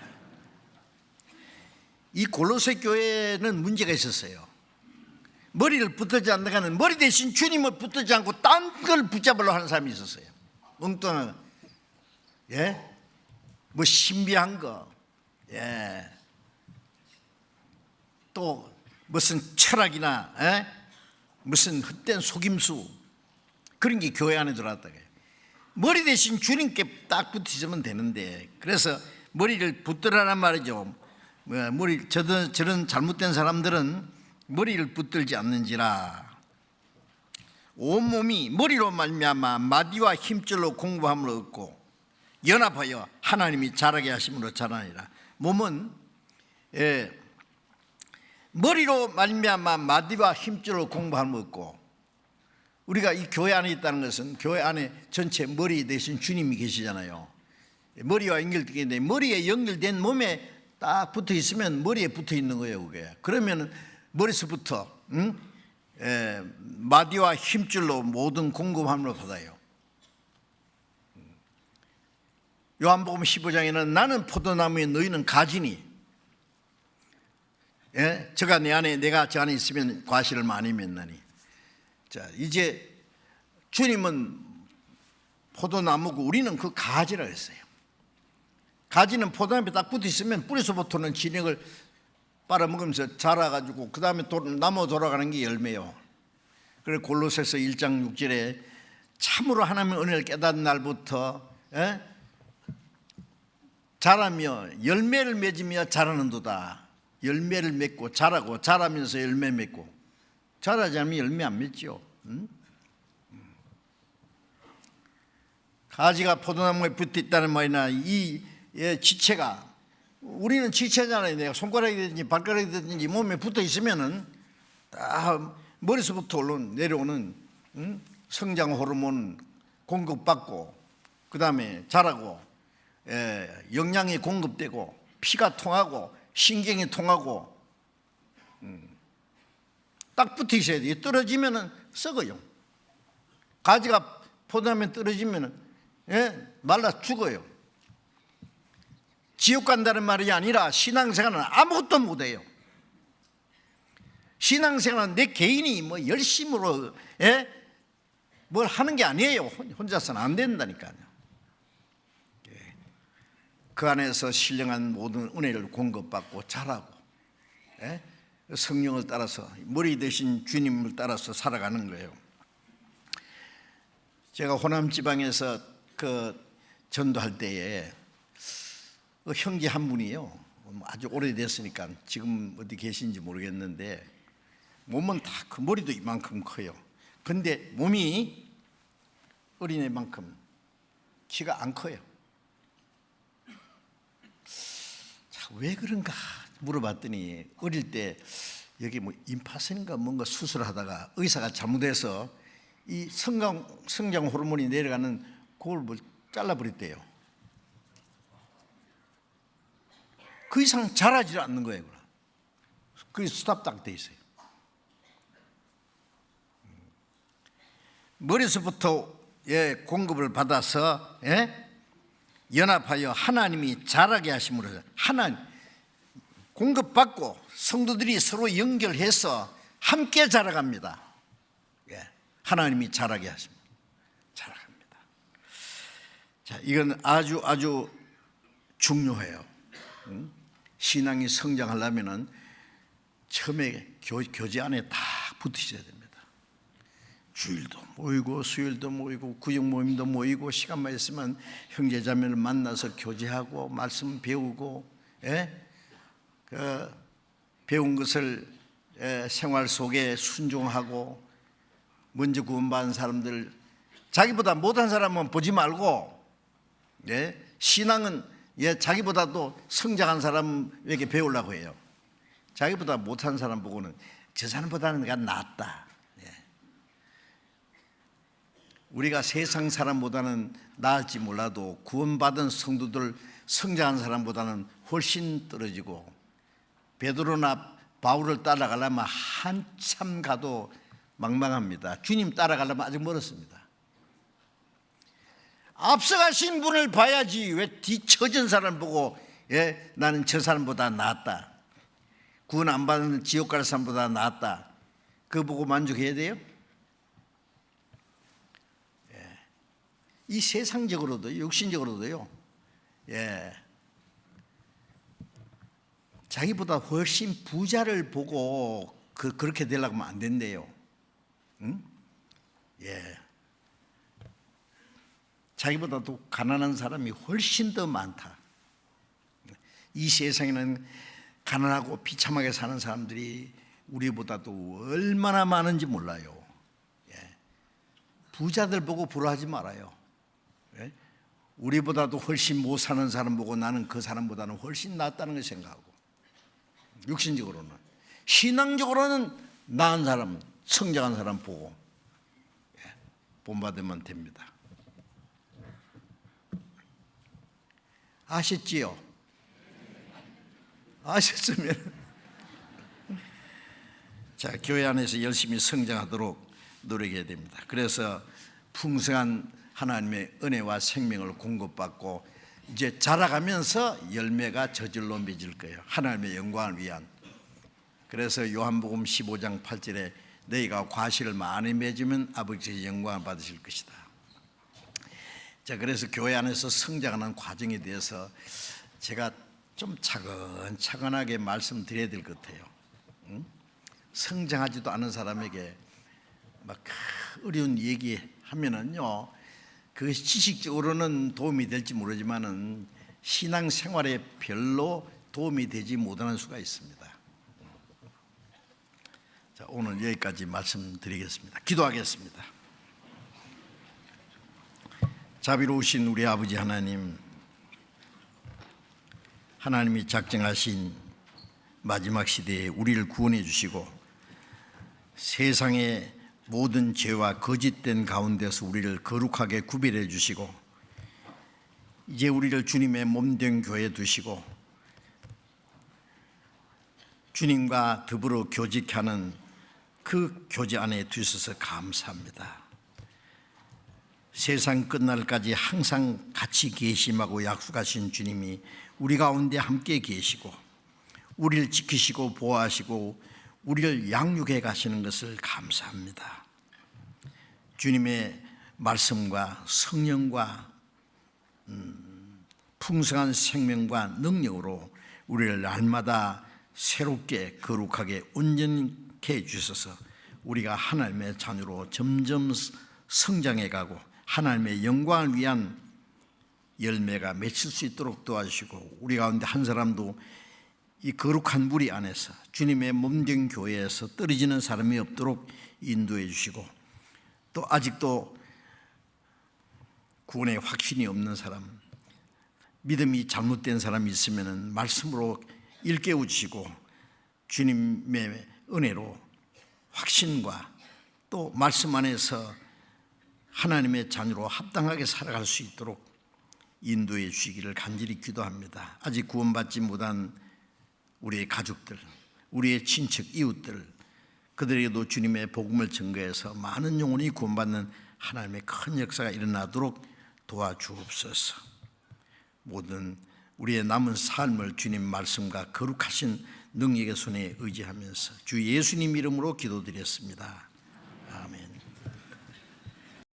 이 골로새 교회는 문제가 있었어요. 머리를 붙들지 않는 머리 대신 주님을 붙들지 않고 딴 걸 붙잡으려고 하는 사람이 있었어요. 엉뚱한 예? 뭐 신비한 거, 예. 또 무슨 철학이나 무슨 헛된 속임수 그런 게 교회 안에 들어왔다. 머리 대신 주님께 딱 붙이면 되는데, 그래서 머리를 붙들으란 말이죠. 저런 잘못된 사람들은 머리를 붙들지 않는지라 온몸이 머리로 말미암아 마디와 힘줄로 공부함을 얻고 연합하여 하나님이 자라게 하심으로 자라니라. 몸은 머리로 말미암아 마디와 힘줄로 공부함을 얻고, 우리가 이 교회 안에 있다는 것은 교회 안에 전체 머리 대신 주님이 계시잖아요. 머리와 연결되게 되는데 머리에 연결된 몸에 딱 붙어 있으면 머리에 붙어 있는 거예요. 그게 그러면 머리서부터 마디와 힘줄로 모든 공급함을 받아요. 요한복음 15장에는 나는 포도나무에 너희는 가지니, 저가 내 안에 내가 저 안에 있으면 과실을 많이 맺나니. 자, 이제 주님은 포도나무고 우리는 그 가지라 했어요. 가지는 포도나무에 딱 붙어 있으면 뿌리서부터는 진액을 빨아먹으면서 자라가지고 그 다음에 나무 돌아가는 게 열매요. 그래서 골로새서 1장 6절에 참으로 하나님의 은혜를 깨닫는 날부터 자라며 열매를 맺으며 자라는도다. 열매를 맺고 자라고 자라면서 열매 맺고, 자라지 않으면 열매 안 맺죠. 가지가 포도나무에 붙어 있다는 말이나 이 지체가, 우리는 지체잖아요. 내가 손가락이 되든지 발가락이 되든지 몸에 붙어 있으면은 다 머리서부터 내려오는 성장 호르몬 공급받고 그 다음에 자라고 영양이 공급되고 피가 통하고 신경이 통하고 딱 붙어 있어야 돼요. 떨어지면은 썩어요. 가지가 포도나무에 떨어지면은 말라 죽어요. 지옥 간다는 말이 아니라 신앙생활은 아무것도 못해요. 신앙생활은 내 개인이 뭐 열심으로 뭘 하는 게 아니에요. 혼자서는 안 된다니까요. 그 안에서 신령한 모든 은혜를 공급받고 자라고 성령을 따라서 머리 대신 주님을 따라서 살아가는 거예요. 제가 호남 지방에서 전도할 때에 형제 한 분이요, 아주 오래됐으니까 지금 어디 계신지 모르겠는데 몸은 다 머리도 이만큼 커요. 근데 몸이 어린애만큼 키가 안 커요. 왜 그런가 물어봤더니 어릴 때 여기 뭐 임파선인가 뭔가 수술하다가 의사가 잘못해서 이 성장 호르몬이 내려가는 그걸 뭐 잘라버렸대요. 그 이상 자라지 않는 거예요. 그래서 스탑 딱 돼 있어요. 머리서부터 공급을 받아서 연합하여 하나님이 자라게 하심으로, 하나님 공급받고 성도들이 서로 연결해서 함께 자라갑니다. 하나님이 자라게 하십니다. 자라갑니다. 자, 이건 아주 중요해요. 신앙이 성장하려면은 처음에 교제 안에 다 붙으셔야 됩니다. 주일도 모이고 수요일도 모이고 구역 모임도 모이고 시간만 있으면 형제자매를 만나서 교제하고 말씀 배우고, 배운 것을 생활 속에 순종하고, 먼저 구원받은 사람들, 자기보다 못한 사람은 보지 말고, 신앙은 자기보다도 성장한 사람에게 배우려고 해요. 자기보다 못한 사람 보고는 저 사람보다는 내가 낫다. 우리가 세상 사람보다는 나을지 몰라도 구원받은 성도들 성장한 사람보다는 훨씬 떨어지고, 베드로나 바울을 따라가려면 한참 가도 망망합니다. 주님 따라가려면 아직 멀었습니다. 앞서가신 분을 봐야지 왜 뒤처진 사람 보고 나는 저 사람보다 낫다, 구원 안 받는 지옥 갈 사람보다 낫다, 그거 보고 만족해야 돼요? 이 세상적으로도 육신적으로도요, 자기보다 훨씬 부자를 보고 그렇게 되려고 하면 안 된대요. 자기보다도 가난한 사람이 훨씬 더 많다. 이 세상에는 가난하고 비참하게 사는 사람들이 우리보다도 얼마나 많은지 몰라요. 부자들 보고 부러워하지 말아요. 우리보다도 훨씬 못 사는 사람 보고 나는 그 사람보다는 훨씬 낫다는 걸 생각하고, 육신적으로는, 신앙적으로는 나은 사람, 성장한 사람 보고 본받으면 됩니다. 아셨지요? 아셨으면 자, 교회 안에서 열심히 성장하도록 노력해야 됩니다. 그래서 풍성한 하나님의 은혜와 생명을 공급받고 이제 자라가면서 열매가 저절로 맺을 거예요. 하나님의 영광을 위한. 그래서 요한복음 15장 8절에 너희가 과실을 많이 맺으면 아버지의 영광을 받으실 것이다. 자, 그래서 교회 안에서 성장하는 과정에 대해서 제가 좀 차근차근하게 말씀드려야 될 것 같아요. 성장하지도 않은 사람에게 막 어려운 얘기하면은요, 그것이 지식적으로는 도움이 될지 모르지만은 신앙생활에 별로 도움이 되지 못하는 수가 있습니다. 자, 오늘 여기까지 말씀드리겠습니다. 기도하겠습니다. 자비로우신 우리 아버지 하나님, 하나님이 작정하신 마지막 시대에 우리를 구원해 주시고 세상의 모든 죄와 거짓된 가운데서 우리를 거룩하게 구별해 주시고 이제 우리를 주님의 몸된 교회에 두시고 주님과 더불어 교직하는 그 교제 안에 두셔서 감사합니다. 세상 끝날까지 항상 같이 계심하고 약속하신 주님이 우리 가운데 함께 계시고 우리를 지키시고 보호하시고 우리를 양육해 가시는 것을 감사합니다. 주님의 말씀과 성령과 풍성한 생명과 능력으로 우리를 날마다 새롭게 거룩하게 온전케 해주셔서 우리가 하나님의 자녀로 점점 성장해 가고 하나님의 영광을 위한 열매가 맺힐 수 있도록 도와주시고 우리 가운데 한 사람도 이 거룩한 무리 안에서 주님의 몸된 교회에서 떨어지는 사람이 없도록 인도해 주시고 또 아직도 구원의 확신이 없는 사람, 믿음이 잘못된 사람이 있으면 말씀으로 일깨워 주시고 주님의 은혜로 확신과 또 말씀 안에서 하나님의 자녀로 합당하게 살아갈 수 있도록 인도해 주시기를 간절히 기도합니다. 아직 구원받지 못한 우리의 가족들, 우리의 친척, 이웃들, 그들에게도 주님의 복음을 증거해서 많은 영혼이 구원받는 하나님의 큰 역사가 일어나도록 도와주옵소서. 모든 우리의 남은 삶을 주님 말씀과 거룩하신 능력의 손에 의지하면서 주 예수님 이름으로 기도드렸습니다.